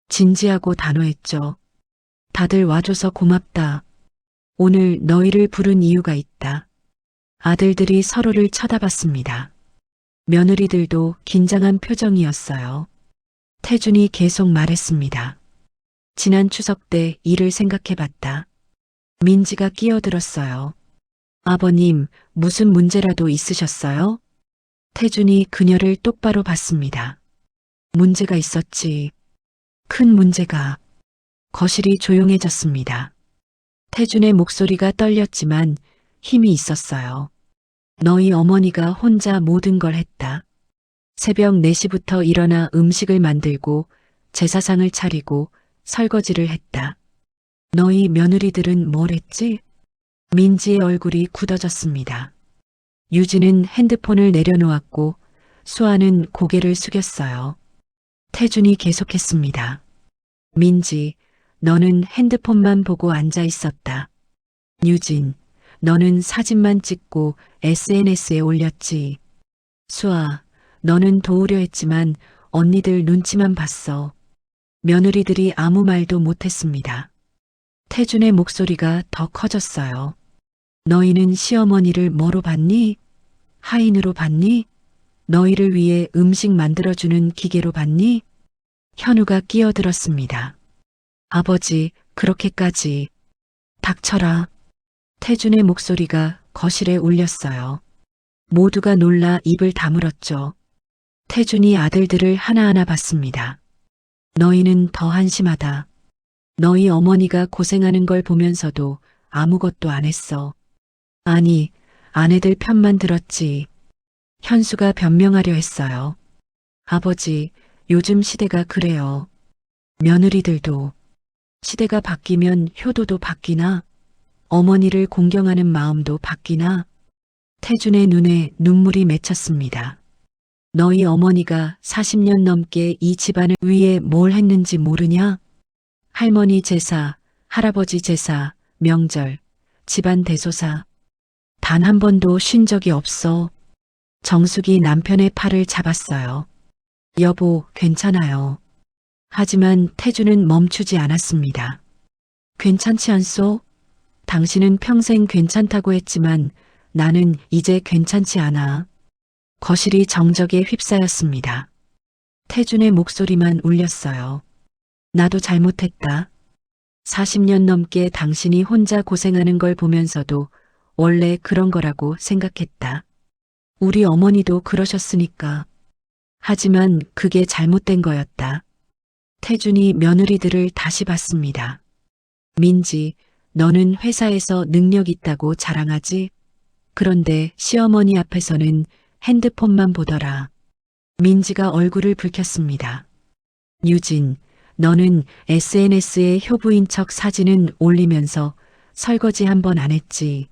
진지하고 단호했죠. 다들 와줘서 고맙다. 오늘 너희를 부른 이유가 있다. 아들들이 서로를 쳐다봤습니다. 며느리들도 긴장한 표정이었어요. 태준이 계속 말했습니다. 지난 추석 때 일을 생각해봤다. 민지가 끼어들었어요. 아버님, 무슨 문제라도 있으셨어요? 태준이 그녀를 똑바로 봤습니다. 문제가 있었지. 큰 문제가. 거실이 조용해졌습니다. 태준의 목소리가 떨렸지만 힘이 있었어요. 너희 어머니가 혼자 모든 걸 했다. 새벽 4시부터 일어나 음식을 만들고 제사상을 차리고 설거지를 했다. 너희 며느리들은 뭘 했지? 민지의 얼굴이 굳어졌습니다. 유진은 핸드폰을 내려놓았고 수아는 고개를 숙였어요. 태준이 계속했습니다. 민지, 너는 핸드폰만 보고 앉아 있었다. 유진, 너는 사진만 찍고 SNS에 올렸지. 수아, 너는 도우려 했지만 언니들 눈치만 봤어. 며느리들이 아무 말도 못했습니다. 태준의 목소리가 더 커졌어요. 너희는 시어머니를 뭐로 봤니? 하인으로 봤니? 너희를 위해 음식 만들어주는 기계로 봤니? 현우가 끼어들었습니다. 아버지, 그렇게까지. 닥쳐라. 태준의 목소리가 거실에 울렸어요. 모두가 놀라 입을 다물었죠. 태준이 아들들을 하나하나 봤습니다. 너희는 더 한심하다. 너희 어머니가 고생하는 걸 보면서도 아무것도 안 했어. 아니, 아내들 편만 들었지. 현수가 변명하려 했어요. 아버지, 요즘 시대가 그래요. 며느리들도. 시대가 바뀌면 효도도 바뀌나? 어머니를 공경하는 마음도 바뀌나? 태준의 눈에 눈물이 맺혔습니다. 너희 어머니가 40년 넘게 이 집안을 위해 뭘 했는지 모르냐? 할머니 제사, 할아버지 제사, 명절, 집안 대소사. 단 한 번도 쉰 적이 없어. 정숙이 남편의 팔을 잡았어요. 여보, 괜찮아요. 하지만 태준은 멈추지 않았습니다. 괜찮지 않소? 당신은 평생 괜찮다고 했지만 나는 이제 괜찮지 않아. 거실이 정적에 휩싸였습니다. 태준의 목소리만 울렸어요. 나도 잘못했다. 40년 넘게 당신이 혼자 고생하는 걸 보면서도 원래 그런 거라고 생각했다. 우리 어머니도 그러셨으니까. 하지만 그게 잘못된 거였다. 태준이 며느리들을 다시 봤습니다. 민지, 너는 회사에서 능력 있다고 자랑하지? 그런데 시어머니 앞에서는 핸드폰만 보더라. 민지가 얼굴을 붉혔습니다. 유진, 너는 SNS에 효부인 척 사진은 올리면서 설거지 한 번 안 했지.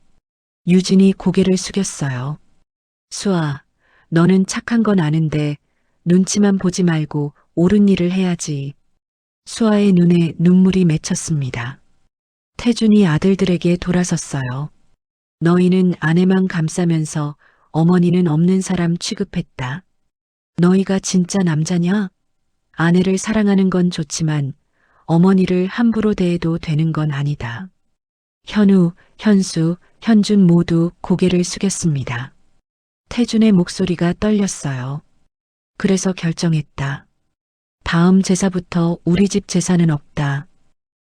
유진이 고개를 숙였어요. 수아, 너는 착한 건 아는데 눈치만 보지 말고 옳은 일을 해야지. 수아의 눈에 눈물이 맺혔습니다. 태준이 아들들에게 돌아섰어요. 너희는 아내만 감싸면서 어머니는 없는 사람 취급했다. 너희가 진짜 남자냐? 아내를 사랑하는 건 좋지만 어머니를 함부로 대해도 되는 건 아니다. 현우, 현수, 현준 모두 고개를 숙였습니다. 태준의 목소리가 떨렸어요. 그래서 결정했다. 다음 제사부터 우리 집 제사는 없다.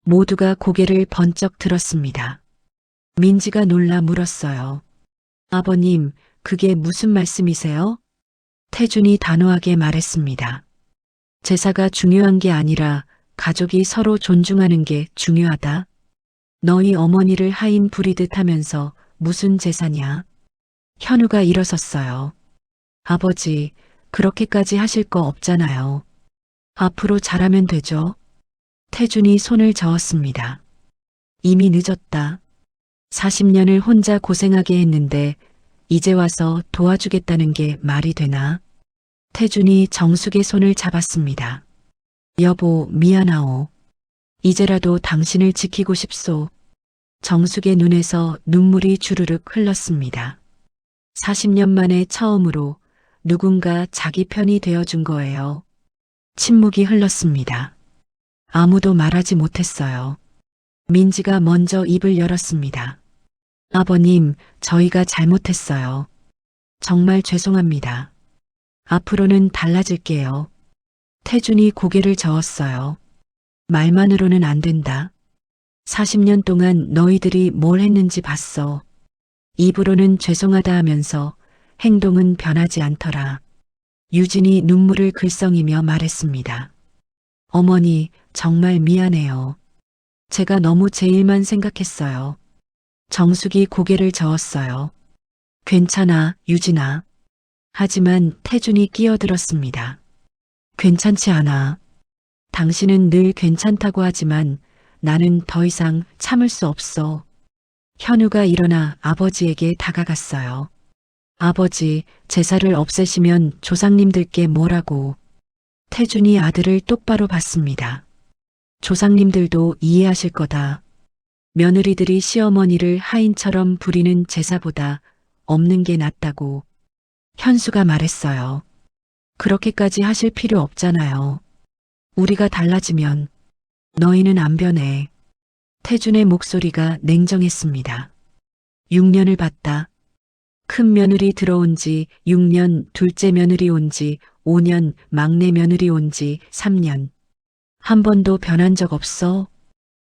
모두가 고개를 번쩍 들었습니다. 민지가 놀라 물었어요. 아버님, 그게 무슨 말씀이세요? 태준이 단호하게 말했습니다. 제사가 중요한 게 아니라 가족이 서로 존중하는 게 중요하다. 너희 어머니를 하인 부리듯 하면서 무슨 제사냐? 현우가 일어섰어요. 아버지, 그렇게까지 하실 거 없잖아요. 앞으로 잘하면 되죠. 태준이 손을 저었습니다. 이미 늦었다. 40년을 혼자 고생하게 했는데 이제 와서 도와주겠다는 게 말이 되나? 태준이 정숙의 손을 잡았습니다. 여보, 미안하오. 이제라도 당신을 지키고 싶소. 정숙의 눈에서 눈물이 주르륵 흘렀습니다. 40년 만에 처음으로 누군가 자기 편이 되어준 거예요. 침묵이 흘렀습니다. 아무도 말하지 못했어요. 민지가 먼저 입을 열었습니다. 아버님, 저희가 잘못했어요. 정말 죄송합니다. 앞으로는 달라질게요. 태준이 고개를 저었어요. 말만으로는 안 된다. 40년 동안 너희들이 뭘 했는지 봤어. 입으로는 죄송하다 하면서 행동은 변하지 않더라. 유진이 눈물을 글썽이며 말했습니다. 어머니, 정말 미안해요. 제가 너무 제 일만 생각했어요. 정숙이 고개를 저었어요. 괜찮아, 유진아. 하지만 태준이 끼어들었습니다. 괜찮지 않아. 당신은 늘 괜찮다고 하지만 나는 더 이상 참을 수 없어. 현우가 일어나 아버지에게 다가갔어요. 아버지, 제사를 없애시면 조상님들께 뭐라고. 태준이 아들을 똑바로 봤습니다. 조상님들도 이해하실 거다. 며느리들이 시어머니를 하인처럼 부리는 제사보다 없는 게 낫다고. 현수가 말했어요. 그렇게까지 하실 필요 없잖아요. 우리가 달라지면 너희는 안 변해. 태준의 목소리가 냉정했습니다. 6년을 봤다. 큰 며느리 들어온 지 6년, 둘째 며느리 온 지 5년, 막내 며느리 온 지 3년. 한 번도 변한 적 없어?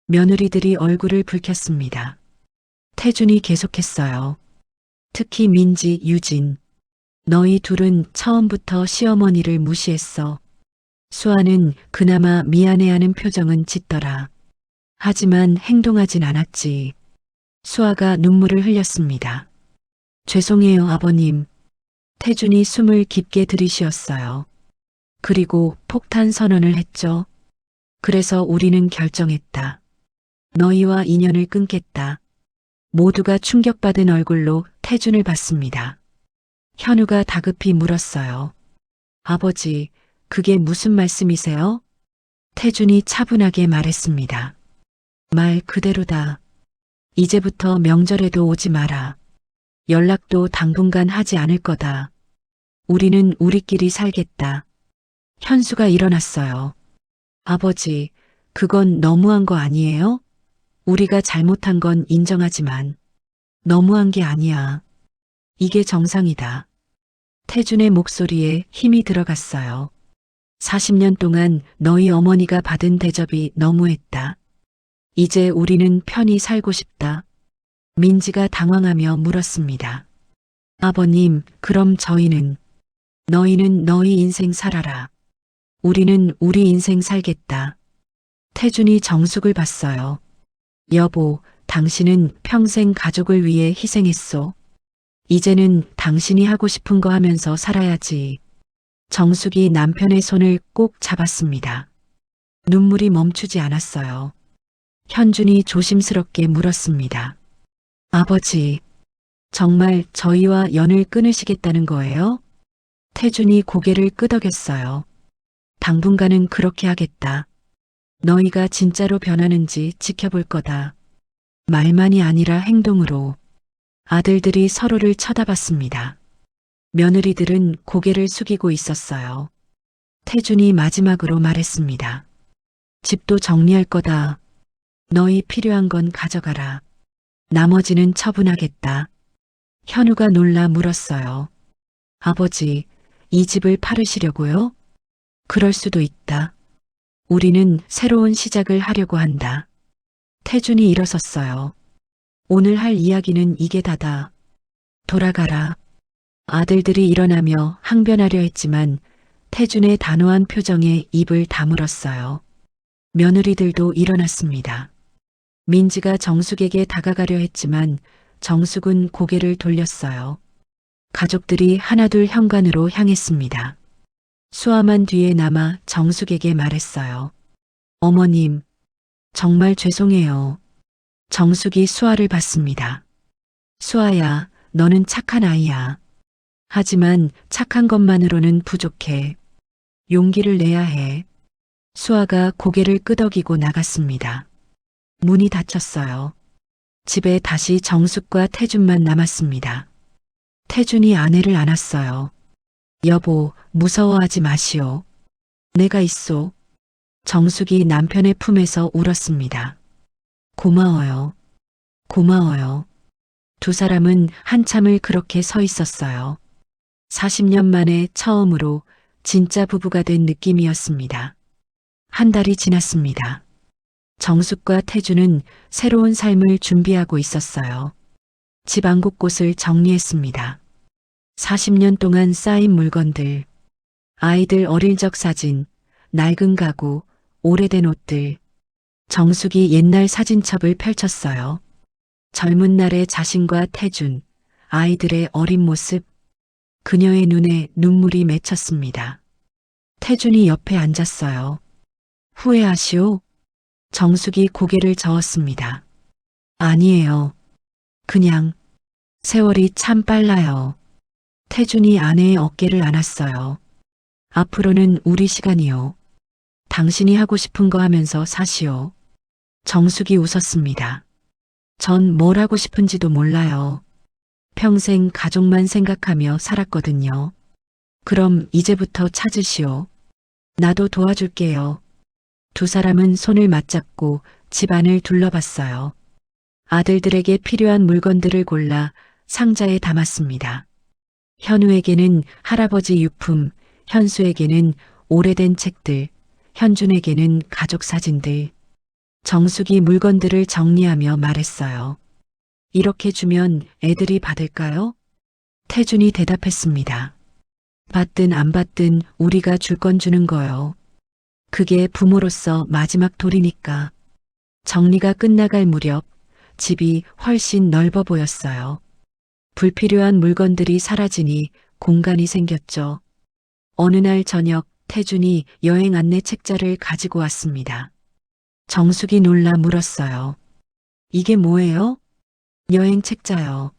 며느리들이 얼굴을 붉혔습니다. 태준이 계속했어요. 특히 민지, 유진. 너희 둘은 처음부터 시어머니를 무시했어. 수아는 그나마 미안해하는 표정은 짓더라. 하지만 행동하진 않았지. 수아가 눈물을 흘렸습니다. 죄송해요, 아버님. 태준이 숨을 깊게 들이쉬었어요. 그리고 폭탄 선언을 했죠. 그래서 우리는 결정했다. 너희와 인연을 끊겠다. 모두가 충격받은 얼굴로 태준을 봤습니다. 현우가 다급히 물었어요. 아버지, 그게 무슨 말씀이세요? 태준이 차분하게 말했습니다. 말 그대로다. 이제부터 명절에도 오지 마라. 연락도 당분간 하지 않을 거다. 우리는 우리끼리 살겠다. 현수가 일어났어요. 아버지, 그건 너무한 거 아니에요? 우리가 잘못한 건 인정하지만 너무한 게 아니야. 이게 정상이다. 태준의 목소리에 힘이 들어갔어요. 40년 동안 너희 어머니가 받은 대접이 너무했다. 이제 우리는 편히 살고 싶다. 민지가 당황하며 물었습니다. 아버님, 그럼 저희는? 너희는 너희 인생 살아라. 우리는 우리 인생 살겠다. 태준이 정숙을 봤어요. 여보, 당신은 평생 가족을 위해 희생했소. 이제는 당신이 하고 싶은 거 하면서 살아야지. 정숙이 남편의 손을 꼭 잡았습니다. 눈물이 멈추지 않았어요. 현준이 조심스럽게 물었습니다. 아버지, 정말 저희와 연을 끊으시겠다는 거예요? 태준이 고개를 끄덕였어요. 당분간은 그렇게 하겠다. 너희가 진짜로 변하는지 지켜볼 거다. 말만이 아니라 행동으로. 아들들이 서로를 쳐다봤습니다. 며느리들은 고개를 숙이고 있었어요. 태준이 마지막으로 말했습니다. 집도 정리할 거다. 너희 필요한 건 가져가라. 나머지는 처분하겠다. 현우가 놀라 물었어요. 아버지, 이 집을 팔으시려고요? 그럴 수도 있다. 우리는 새로운 시작을 하려고 한다. 태준이 일어섰어요. 오늘 할 이야기는 이게 다다. 돌아가라. 아들들이 일어나며 항변하려 했지만 태준의 단호한 표정에 입을 다물었어요. 며느리들도 일어났습니다. 민지가 정숙에게 다가가려 했지만 정숙은 고개를 돌렸어요. 가족들이 하나둘 현관으로 향했습니다. 수아만 뒤에 남아 정숙에게 말했어요. 어머님, 정말 죄송해요. 정숙이 수아를 봤습니다. 수아야, 너는 착한 아이야. 하지만 착한 것만으로는 부족해. 용기를 내야 해. 수아가 고개를 끄덕이고 나갔습니다. 문이 닫혔어요. 집에 다시 정숙과 태준만 남았습니다. 태준이 아내를 안았어요. 여보, 무서워하지 마시오. 내가 있소. 정숙이 남편의 품에서 울었습니다. 고마워요. 고마워요. 두 사람은 한참을 그렇게 서 있었어요. 40년 만에 처음으로 진짜 부부가 된 느낌이었습니다. 한 달이 지났습니다. 정숙과 태준은 새로운 삶을 준비하고 있었어요. 집 안 곳곳을 정리했습니다. 40년 동안 쌓인 물건들, 아이들 어릴 적 사진, 낡은 가구, 오래된 옷들. 정숙이 옛날 사진첩을 펼쳤어요. 젊은 날의 자신과 태준, 아이들의 어린 모습, 그녀의 눈에 눈물이 맺혔습니다. 태준이 옆에 앉았어요. 후회하시오? 정숙이 고개를 저었습니다. 아니에요. 그냥 세월이 참 빨라요. 태준이 아내의 어깨를 안았어요. 앞으로는 우리 시간이요. 당신이 하고 싶은 거 하면서 사시오. 정숙이 웃었습니다. 전 뭘 하고 싶은지도 몰라요. 평생 가족만 생각하며 살았거든요. 그럼 이제부터 찾으시오. 나도 도와줄게요. 두 사람은 손을 맞잡고 집안을 둘러봤어요. 아들들에게 필요한 물건들을 골라 상자에 담았습니다. 현우에게는 할아버지 유품, 현수에게는 오래된 책들, 현준에게는 가족 사진들. 정숙이 물건들을 정리하며 말했어요. 이렇게 주면 애들이 받을까요? 태준이 대답했습니다. 받든 안 받든 우리가 줄 건 주는 거요. 그게 부모로서 마지막 도리니까. 정리가 끝나갈 무렵 집이 훨씬 넓어 보였어요. 불필요한 물건들이 사라지니 공간이 생겼죠. 어느 날 저녁 태준이 여행 안내 책자를 가지고 왔습니다. 정숙이 놀라 물었어요. 이게 뭐예요? 여행 책자요.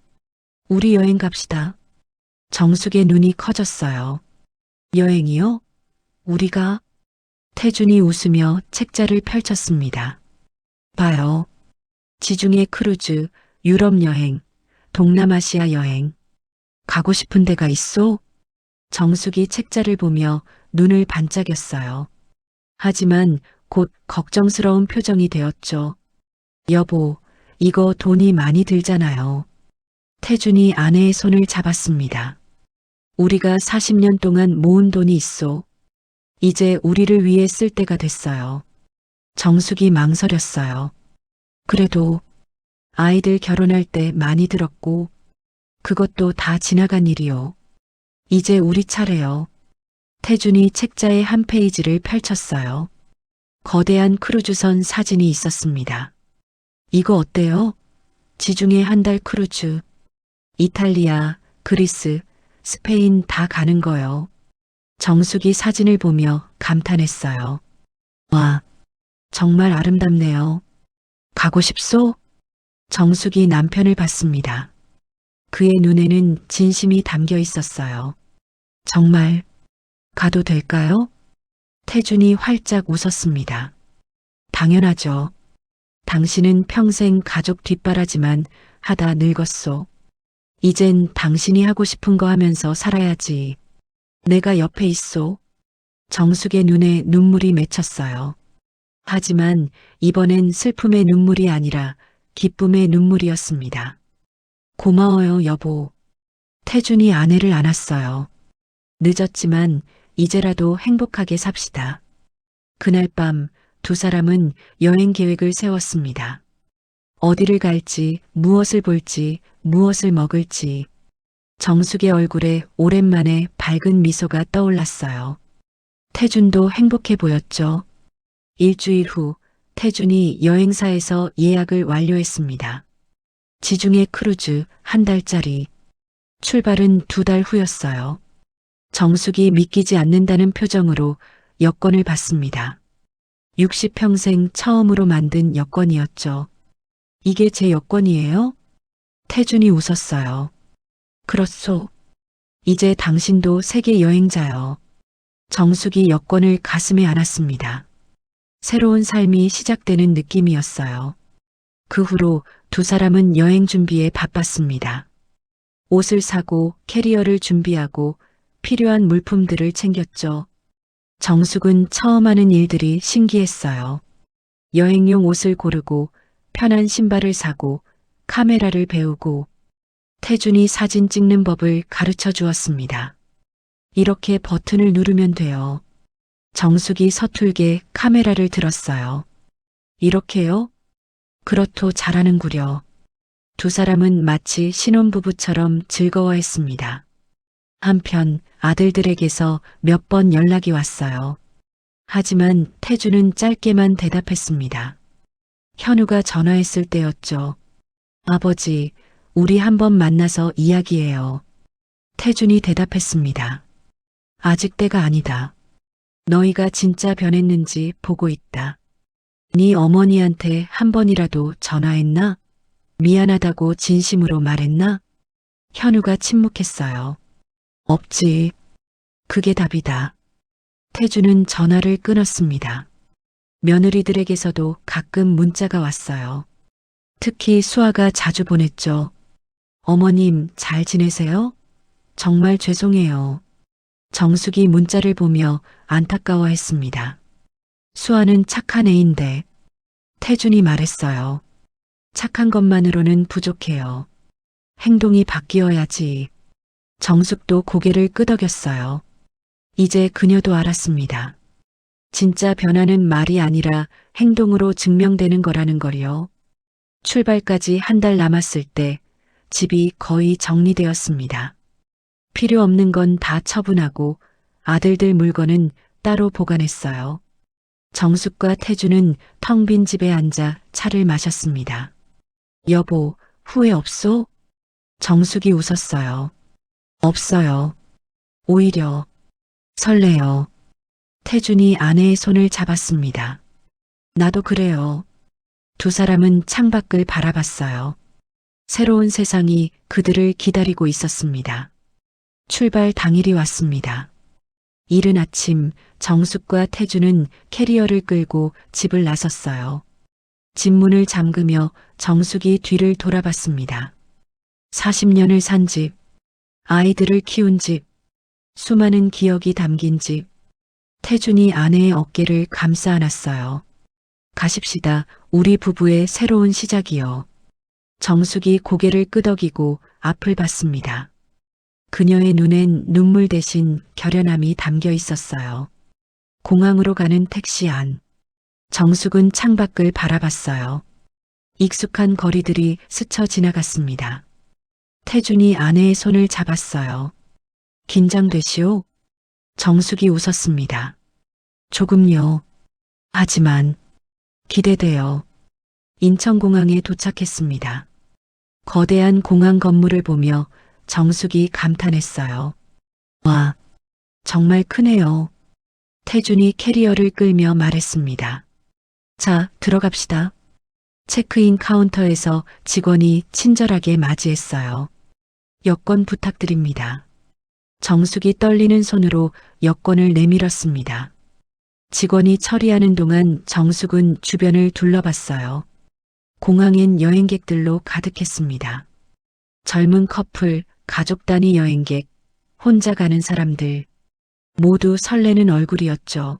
우리 여행 갑시다. 정숙의 눈이 커졌어요. 여행이요? 우리가? 태준이 웃으며 책자를 펼쳤습니다. 봐요. 지중해 크루즈, 유럽 여행, 동남아시아 여행. 가고 싶은 데가 있어? 정숙이 책자를 보며 눈을 반짝였어요. 하지만 곧 걱정스러운 표정이 되었죠. 여보, 이거 돈이 많이 들잖아요. 태준이 아내의 손을 잡았습니다. 우리가 40년 동안 모은 돈이 있어. 이제 우리를 위해 쓸 때가 됐어요. 정숙이 망설였어요. 그래도 아이들 결혼할 때 많이 들었고 그것도 다 지나간 일이요. 이제 우리 차례요. 태준이 책자의 한 페이지를 펼쳤어요. 거대한 크루즈선 사진이 있었습니다. 이거 어때요? 지중해 한 달 크루즈. 이탈리아, 그리스, 스페인 다 가는 거요. 정숙이 사진을 보며 감탄했어요. 와, 정말 아름답네요. 가고 싶소? 정숙이 남편을 봤습니다. 그의 눈에는 진심이 담겨 있었어요. 정말 가도 될까요? 태준이 활짝 웃었습니다. 당연하죠. 당신은 평생 가족 뒷바라지만 하다 늙었소. 이젠 당신이 하고 싶은 거 하면서 살아야지. 내가 옆에 있소. 정숙의 눈에 눈물이 맺혔어요. 하지만 이번엔 슬픔의 눈물이 아니라 기쁨의 눈물이었습니다. 고마워요, 여보. 태준이 아내를 안았어요. 늦었지만 이제라도 행복하게 삽시다. 그날 밤 두 사람은 여행 계획을 세웠습니다. 어디를 갈지, 무엇을 볼지, 무엇을 먹을지. 정숙의 얼굴에 오랜만에 밝은 미소가 떠올랐어요. 태준도 행복해 보였죠. 일주일 후 태준이 여행사에서 예약을 완료했습니다. 지중해 크루즈 한 달짜리. 출발은 2달 후였어요. 정숙이 믿기지 않는다는 표정으로 여권을 받습니다. 60평생 처음으로 만든 여권이었죠. 이게 제 여권이에요? 태준이 웃었어요. 그렇소. 이제 당신도 세계 여행자요. 정숙이 여권을 가슴에 안았습니다. 새로운 삶이 시작되는 느낌이었어요. 그 후로 두 사람은 여행 준비에 바빴습니다. 옷을 사고 캐리어를 준비하고 필요한 물품들을 챙겼죠. 정숙은 처음 하는 일들이 신기했어요. 여행용 옷을 고르고 편한 신발을 사고 카메라를 배우고 태준이 사진 찍는 법을 가르쳐 주었습니다. 이렇게 버튼을 누르면 돼요. 정숙이 서툴게 카메라를 들었어요. 이렇게요? 그렇도 잘하는구려. 두 사람은 마치 신혼부부처럼 즐거워했습니다. 한편 아들들에게서 몇 번 연락이 왔어요. 하지만 태주는 짧게만 대답했습니다. 현우가 전화했을 때였죠. 아버지, 우리 한번 만나서 이야기해요. 태준이 대답했습니다. 아직 때가 아니다. 너희가 진짜 변했는지 보고 있다. 네 어머니한테 한 번이라도 전화했나? 미안하다고 진심으로 말했나? 현우가 침묵했어요. 없지. 그게 답이다. 태준은 전화를 끊었습니다. 며느리들에게서도 가끔 문자가 왔어요. 특히 수아가 자주 보냈죠. 어머님, 잘 지내세요? 정말 죄송해요. 정숙이 문자를 보며 안타까워했습니다. 수아는 착한 애인데. 태준이 말했어요. 착한 것만으로는 부족해요. 행동이 바뀌어야지. 정숙도 고개를 끄덕였어요. 이제 그녀도 알았습니다. 진짜 변화는 말이 아니라 행동으로 증명되는 거라는 걸요. 출발까지 한 달 남았을 때 집이 거의 정리되었습니다. 필요 없는 건 다 처분하고 아들들 물건은 따로 보관했어요. 정숙과 태주는 텅 빈 집에 앉아 차를 마셨습니다. 여보, 후회 없소? 정숙이 웃었어요. 없어요. 오히려 설레요. 태준이 아내의 손을 잡았습니다. 나도 그래요. 두 사람은 창밖을 바라봤어요. 새로운 세상이 그들을 기다리고 있었습니다. 출발 당일이 왔습니다. 이른 아침 정숙과 태주는 캐리어를 끌고 집을 나섰어요. 집 문을 잠그며 정숙이 뒤를 돌아봤습니다. 40년을 산 집, 아이들을 키운 집, 수많은 기억이 담긴 집. 태준이 아내의 어깨를 감싸 안았어요. 가십시다. 우리 부부의 새로운 시작이요. 정숙이 고개를 끄덕이고 앞을 봤습니다. 그녀의 눈엔 눈물 대신 결연함이 담겨 있었어요. 공항으로 가는 택시 안. 정숙은 창밖을 바라봤어요. 익숙한 거리들이 스쳐 지나갔습니다. 태준이 아내의 손을 잡았어요. 긴장되시오? 정숙이 웃었습니다. 조금요. 하지만 기대돼요. 인천공항에 도착했습니다. 거대한 공항 건물을 보며 정숙이 감탄했어요. 와, 정말 크네요. 태준이 캐리어를 끌며 말했습니다. 자, 들어갑시다. 체크인 카운터에서 직원이 친절하게 맞이했어요. 여권 부탁드립니다. 정숙이 떨리는 손으로 여권을 내밀었습니다. 직원이 처리하는 동안 정숙은 주변을 둘러봤어요. 공항엔 여행객들로 가득했습니다. 젊은 커플, 가족 단위 여행객, 혼자 가는 사람들, 모두 설레는 얼굴이었죠.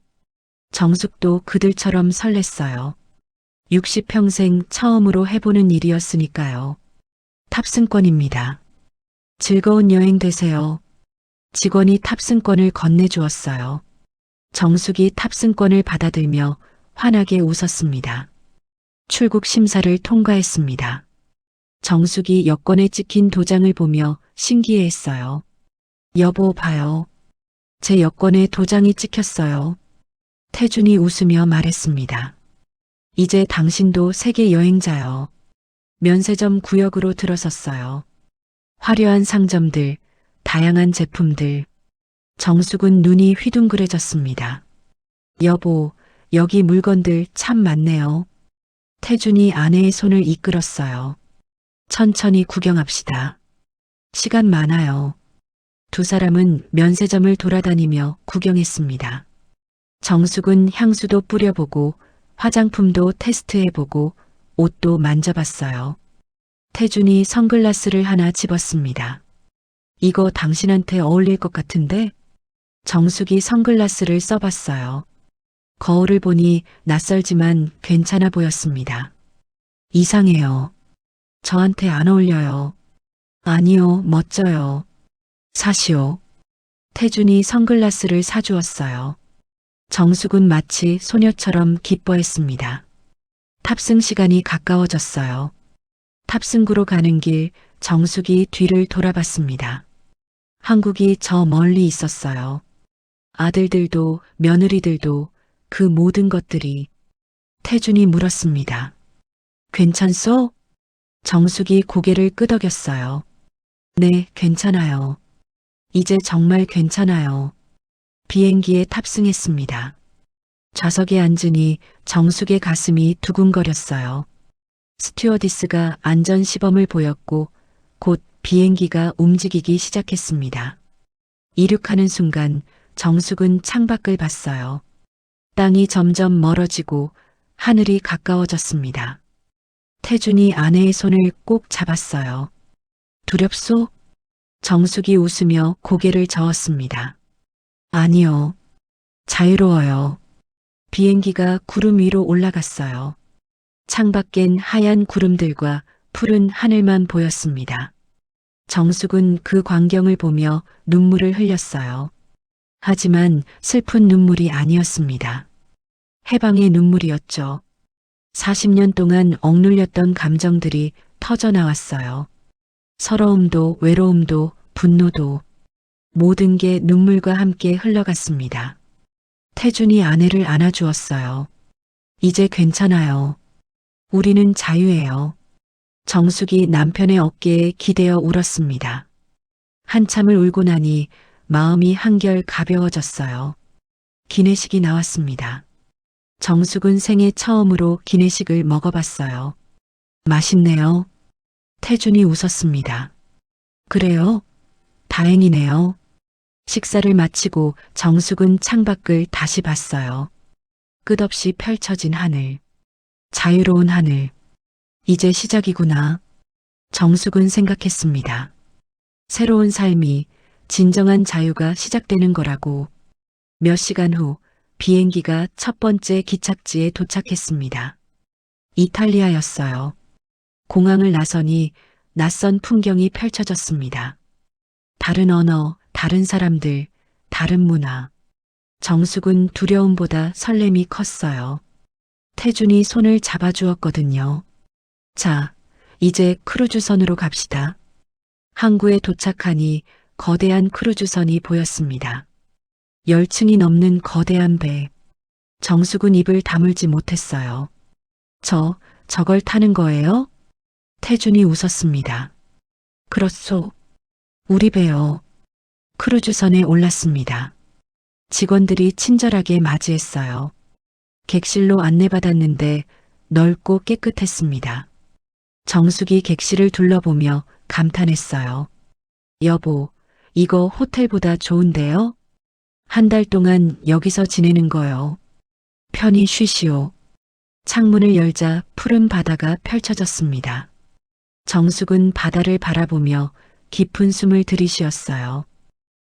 정숙도 그들처럼 설렜어요. 60평생 처음으로 해보는 일이었으니까요. 탑승권입니다. 즐거운 여행 되세요. 직원이 탑승권을 건네주었어요. 정숙이 탑승권을 받아들며 환하게 웃었습니다. 출국 심사를 통과했습니다. 정숙이 여권에 찍힌 도장을 보며 신기해했어요. 여보, 봐요. 제 여권에 도장이 찍혔어요. 태준이 웃으며 말했습니다. 이제 당신도 세계 여행자요. 면세점 구역으로 들어섰어요. 화려한 상점들, 다양한 제품들. 정숙은 눈이 휘둥그레졌습니다. 여보, 여기 물건들 참 많네요. 태준이 아내의 손을 이끌었어요. 천천히 구경합시다. 시간 많아요. 두 사람은 면세점을 돌아다니며 구경했습니다. 정숙은 향수도 뿌려보고 화장품도 테스트해보고 옷도 만져봤어요. 태준이 선글라스를 하나 집었습니다. 이거 당신한테 어울릴 것 같은데? 정숙이 선글라스를 써봤어요. 거울을 보니 낯설지만 괜찮아 보였습니다. 이상해요. 저한테 안 어울려요. 아니요, 멋져요. 사시오. 태준이 선글라스를 사주었어요. 정숙은 마치 소녀처럼 기뻐했습니다. 탑승 시간이 가까워졌어요. 탑승구로 가는 길 정숙이 뒤를 돌아봤습니다. 한국이 저 멀리 있었어요. 아들들도 며느리들도 그 모든 것들이. 태준이 물었습니다. 괜찮소? 정숙이 고개를 끄덕였어요. 네, 괜찮아요. 이제 정말 괜찮아요. 비행기에 탑승했습니다. 좌석에 앉으니 정숙의 가슴이 두근거렸어요. 스튜어디스가 안전 시범을 보였고 곧 비행기가 움직이기 시작했습니다. 이륙하는 순간 정숙은 창밖을 봤어요. 땅이 점점 멀어지고 하늘이 가까워졌습니다. 태준이 아내의 손을 꼭 잡았어요. 두렵소? 정숙이 웃으며 고개를 저었습니다. 아니요. 자유로워요. 비행기가 구름 위로 올라갔어요. 창밖엔 하얀 구름들과 푸른 하늘만 보였습니다. 정숙은 그 광경을 보며 눈물을 흘렸어요. 하지만 슬픈 눈물이 아니었습니다. 해방의 눈물이었죠. 40년 동안 억눌렸던 감정들이 터져 나왔어요. 서러움도 외로움도 분노도 모든 게 눈물과 함께 흘러갔습니다. 태준이 아내를 안아주었어요. 이제 괜찮아요. 우리는 자유해요. 정숙이 남편의 어깨에 기대어 울었습니다. 한참을 울고 나니 마음이 한결 가벼워졌어요. 기내식이 나왔습니다. 정숙은 생애 처음으로 기내식을 먹어봤어요. 맛있네요. 태준이 웃었습니다. 그래요? 다행이네요. 식사를 마치고 정숙은 창밖을 다시 봤어요. 끝없이 펼쳐진 하늘. 자유로운 하늘. 이제 시작이구나. 정숙은 생각했습니다. 새로운 삶이 진정한 자유가 시작되는 거라고. 몇 시간 후 비행기가 첫 번째 기착지에 도착했습니다. 이탈리아였어요. 공항을 나서니 낯선 풍경이 펼쳐졌습니다. 다른 언어, 다른 사람들, 다른 문화. 정숙은 두려움보다 설렘이 컸어요. 태준이 손을 잡아주었거든요. 자, 이제 크루즈선으로 갑시다. 항구에 도착하니 거대한 크루즈선이 보였습니다. 10층이 넘는 거대한 배. 정숙은 입을 다물지 못했어요. 저걸 타는 거예요? 태준이 웃었습니다. 그렇소. 우리 배요. 크루즈선에 올랐습니다. 직원들이 친절하게 맞이했어요. 객실로 안내받았는데 넓고 깨끗했습니다. 정숙이 객실을 둘러보며 감탄했어요. 여보, 이거 호텔보다 좋은데요? 한 달 동안 여기서 지내는 거요. 편히 쉬시오. 창문을 열자 푸른 바다가 펼쳐졌습니다. 정숙은 바다를 바라보며 깊은 숨을 들이쉬었어요.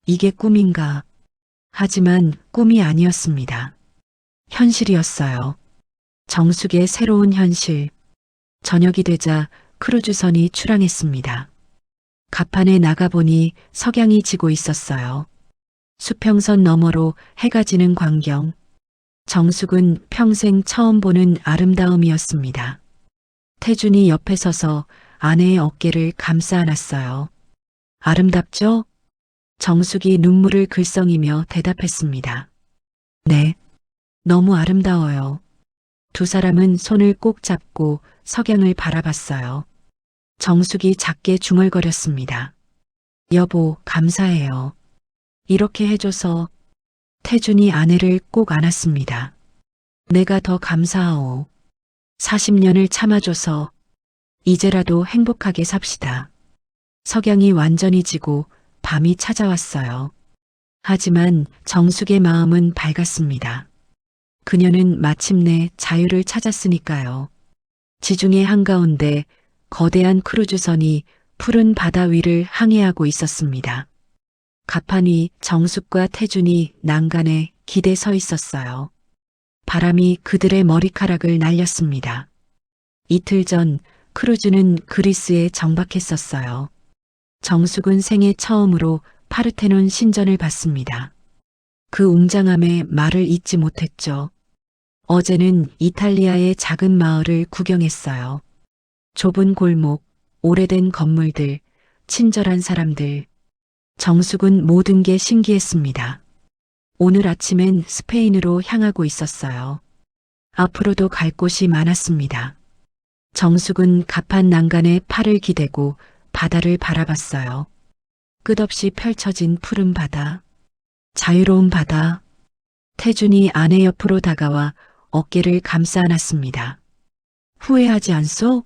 이게 꿈인가? 하지만 꿈이 아니었습니다. 현실이었어요. 정숙의 새로운 현실. 저녁이 되자 크루즈선이 출항했습니다. 갑판에 나가보니 석양이 지고 있었어요. 수평선 너머로 해가 지는 광경. 정숙은 평생 처음 보는 아름다움이었습니다. 태준이 옆에 서서 아내의 어깨를 감싸 안았어요. 아름답죠? 정숙이 눈물을 글썽이며 대답했습니다. 네, 너무 아름다워요. 두 사람은 손을 꼭 잡고 석양을 바라봤어요. 정숙이 작게 중얼거렸습니다. 여보, 감사해요. 이렇게 해줘서. 태준이 아내를 꼭 안았습니다. 내가 더 감사하오. 40년을 참아줘서. 이제라도 행복하게 삽시다. 석양이 완전히 지고 밤이 찾아왔어요. 하지만 정숙의 마음은 밝았습니다. 그녀는 마침내 자유를 찾았으니까요. 지중해 한가운데 거대한 크루즈선이 푸른 바다 위를 항해하고 있었습니다. 갑판 위 정숙과 태준이 난간에 기대 서 있었어요. 바람이 그들의 머리카락을 날렸습니다. 이틀 전 크루즈는 그리스에 정박했었어요. 정숙은 생애 처음으로 파르테논 신전을 봤습니다. 그 웅장함에 말을 잇지 못했죠. 어제는 이탈리아의 작은 마을을 구경했어요. 좁은 골목, 오래된 건물들, 친절한 사람들. 정숙은 모든 게 신기했습니다. 오늘 아침엔 스페인으로 향하고 있었어요. 앞으로도 갈 곳이 많았습니다. 정숙은 갑판 난간에 팔을 기대고 바다를 바라봤어요. 끝없이 펼쳐진 푸른 바다, 자유로운 바다. 태준이 아내 옆으로 다가와 어깨를 감싸 안았습니다. 후회하지 않소?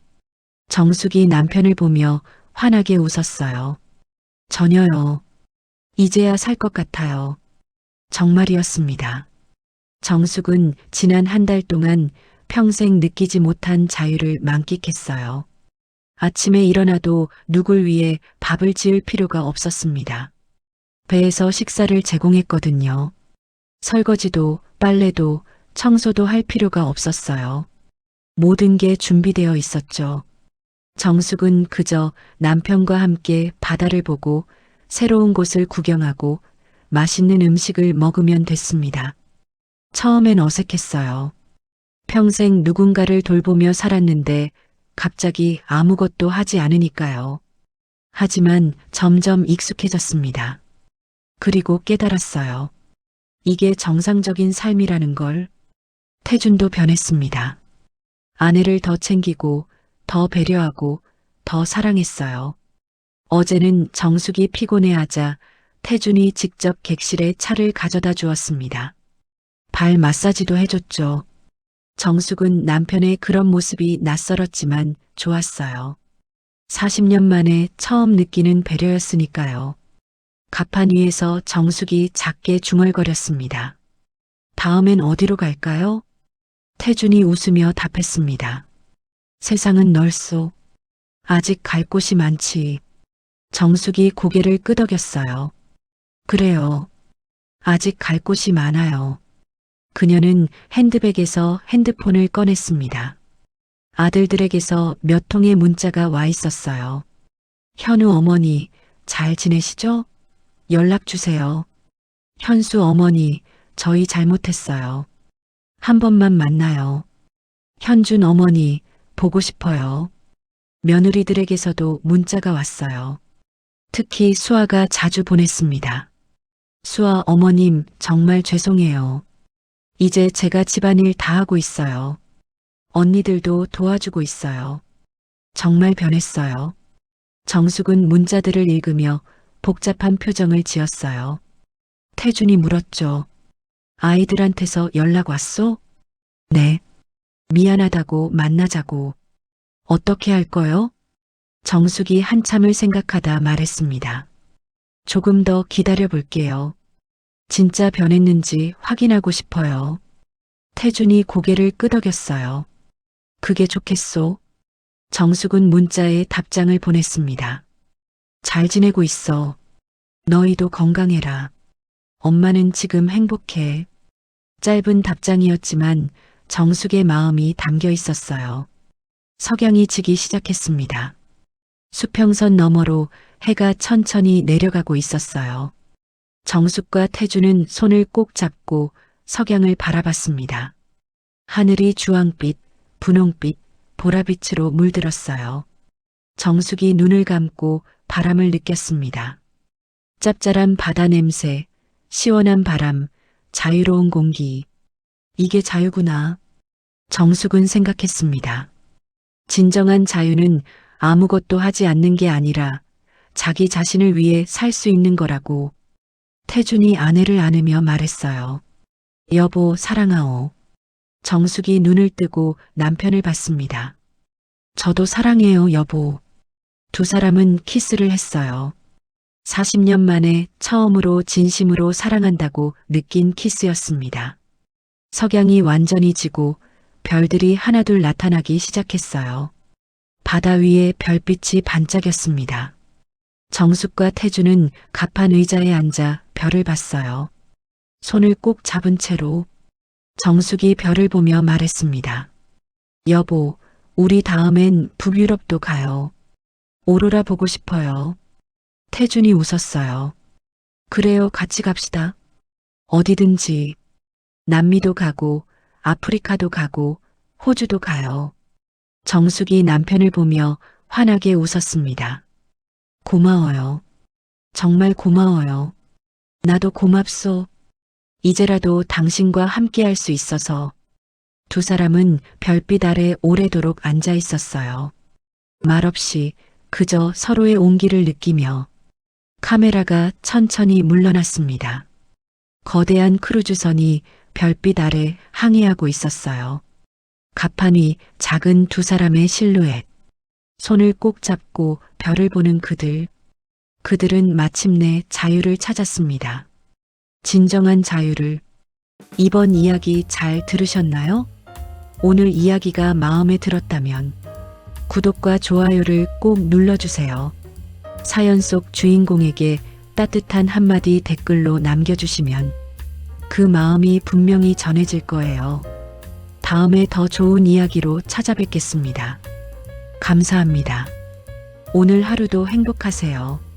정숙이 남편을 보며 환하게 웃었어요. 전혀요. 이제야 살 것 같아요. 정말이었습니다. 정숙은 지난 한 달 동안 평생 느끼지 못한 자유를 만끽했어요. 아침에 일어나도 누굴 위해 밥을 지을 필요가 없었습니다. 배에서 식사를 제공했거든요. 설거지도 빨래도 청소도 할 필요가 없었어요. 모든 게 준비되어 있었죠. 정숙은 그저 남편과 함께 바다를 보고 새로운 곳을 구경하고 맛있는 음식을 먹으면 됐습니다. 처음엔 어색했어요. 평생 누군가를 돌보며 살았는데 갑자기 아무것도 하지 않으니까요. 하지만 점점 익숙해졌습니다. 그리고 깨달았어요. 이게 정상적인 삶이라는 걸. 태준도 변했습니다. 아내를 더 챙기고 더 배려하고 더 사랑했어요. 어제는 정숙이 피곤해하자 태준이 직접 객실에 차를 가져다 주었습니다. 발 마사지도 해줬죠. 정숙은 남편의 그런 모습이 낯설었지만 좋았어요. 40년 만에 처음 느끼는 배려였으니까요. 갑판 위에서 정숙이 작게 중얼거렸습니다. 다음엔 어디로 갈까요? 태준이 웃으며 답했습니다. 세상은 넓소. 아직 갈 곳이 많지. 정숙이 고개를 끄덕였어요. 그래요. 아직 갈 곳이 많아요. 그녀는 핸드백에서 핸드폰을 꺼냈습니다. 아들들에게서 몇 통의 문자가 와 있었어요. 현우 어머니, 잘 지내시죠? 연락 주세요. 현수 어머니, 저희 잘못했어요. 한 번만 만나요. 현준 어머니, 보고 싶어요. 며느리들에게서도 문자가 왔어요. 특히 수아가 자주 보냈습니다. 수아 어머님, 정말 죄송해요. 이제 제가 집안일 다 하고 있어요. 언니들도 도와주고 있어요. 정말 변했어요. 정숙은 문자들을 읽으며 복잡한 표정을 지었어요. 태준이 물었죠. 아이들한테서 연락 왔소? 네. 미안하다고 만나자고. 어떻게 할 거요? 정숙이 한참을 생각하다 말했습니다. 조금 더 기다려 볼게요. 진짜 변했는지 확인하고 싶어요. 태준이 고개를 끄덕였어요. 그게 좋겠소. 정숙은 문자에 답장을 보냈습니다. 잘 지내고 있어. 너희도 건강해라. 엄마는 지금 행복해. 짧은 답장이었지만 정숙의 마음이 담겨 있었어요. 석양이 지기 시작했습니다. 수평선 너머로 해가 천천히 내려가고 있었어요. 정숙과 태주는 손을 꼭 잡고 석양을 바라봤습니다. 하늘이 주황빛, 분홍빛, 보라빛으로 물들었어요. 정숙이 눈을 감고 바람을 느꼈습니다. 짭짤한 바다 냄새, 시원한 바람, 자유로운 공기. 이게 자유구나. 정숙은 생각했습니다. 진정한 자유는 아무것도 하지 않는 게 아니라 자기 자신을 위해 살 수 있는 거라고. 태준이 아내를 안으며 말했어요. 여보, 사랑하오. 정숙이 눈을 뜨고 남편을 봤습니다. 저도 사랑해요, 여보. 두 사람은 키스를 했어요. 40년 만에 처음으로 진심으로 사랑한다고 느낀 키스였습니다. 석양이 완전히 지고 별들이 하나둘 나타나기 시작했어요. 바다 위에 별빛이 반짝였습니다. 정숙과 태주는 갑판 의자에 앉아 별을 봤어요. 손을 꼭 잡은 채로. 정숙이 별을 보며 말했습니다. 여보, 우리 다음엔 북유럽도 가요. 오로라 보고 싶어요. 태준이 웃었어요. 그래요, 같이 갑시다. 어디든지. 남미도 가고, 아프리카도 가고, 호주도 가요. 정숙이 남편을 보며 환하게 웃었습니다. 고마워요. 정말 고마워요. 나도 고맙소. 이제라도 당신과 함께 할 수 있어서. 두 사람은 별빛 아래 오래도록 앉아 있었어요. 말없이 그저 서로의 온기를 느끼며 카메라가 천천히 물러났습니다. 거대한 크루즈선이 별빛 아래 항해하고 있었어요. 갑판 위 작은 두 사람의 실루엣. 손을 꼭 잡고 별을 보는 그들. 그들은 마침내 자유를 찾았습니다. 진정한 자유를. 이번 이야기 잘 들으셨나요? 오늘 이야기가 마음에 들었다면 구독과 좋아요를 꼭 눌러주세요. 사연 속 주인공에게 따뜻한 한마디 댓글로 남겨주시면 그 마음이 분명히 전해질 거예요. 다음에 더 좋은 이야기로 찾아뵙겠습니다. 감사합니다. 오늘 하루도 행복하세요.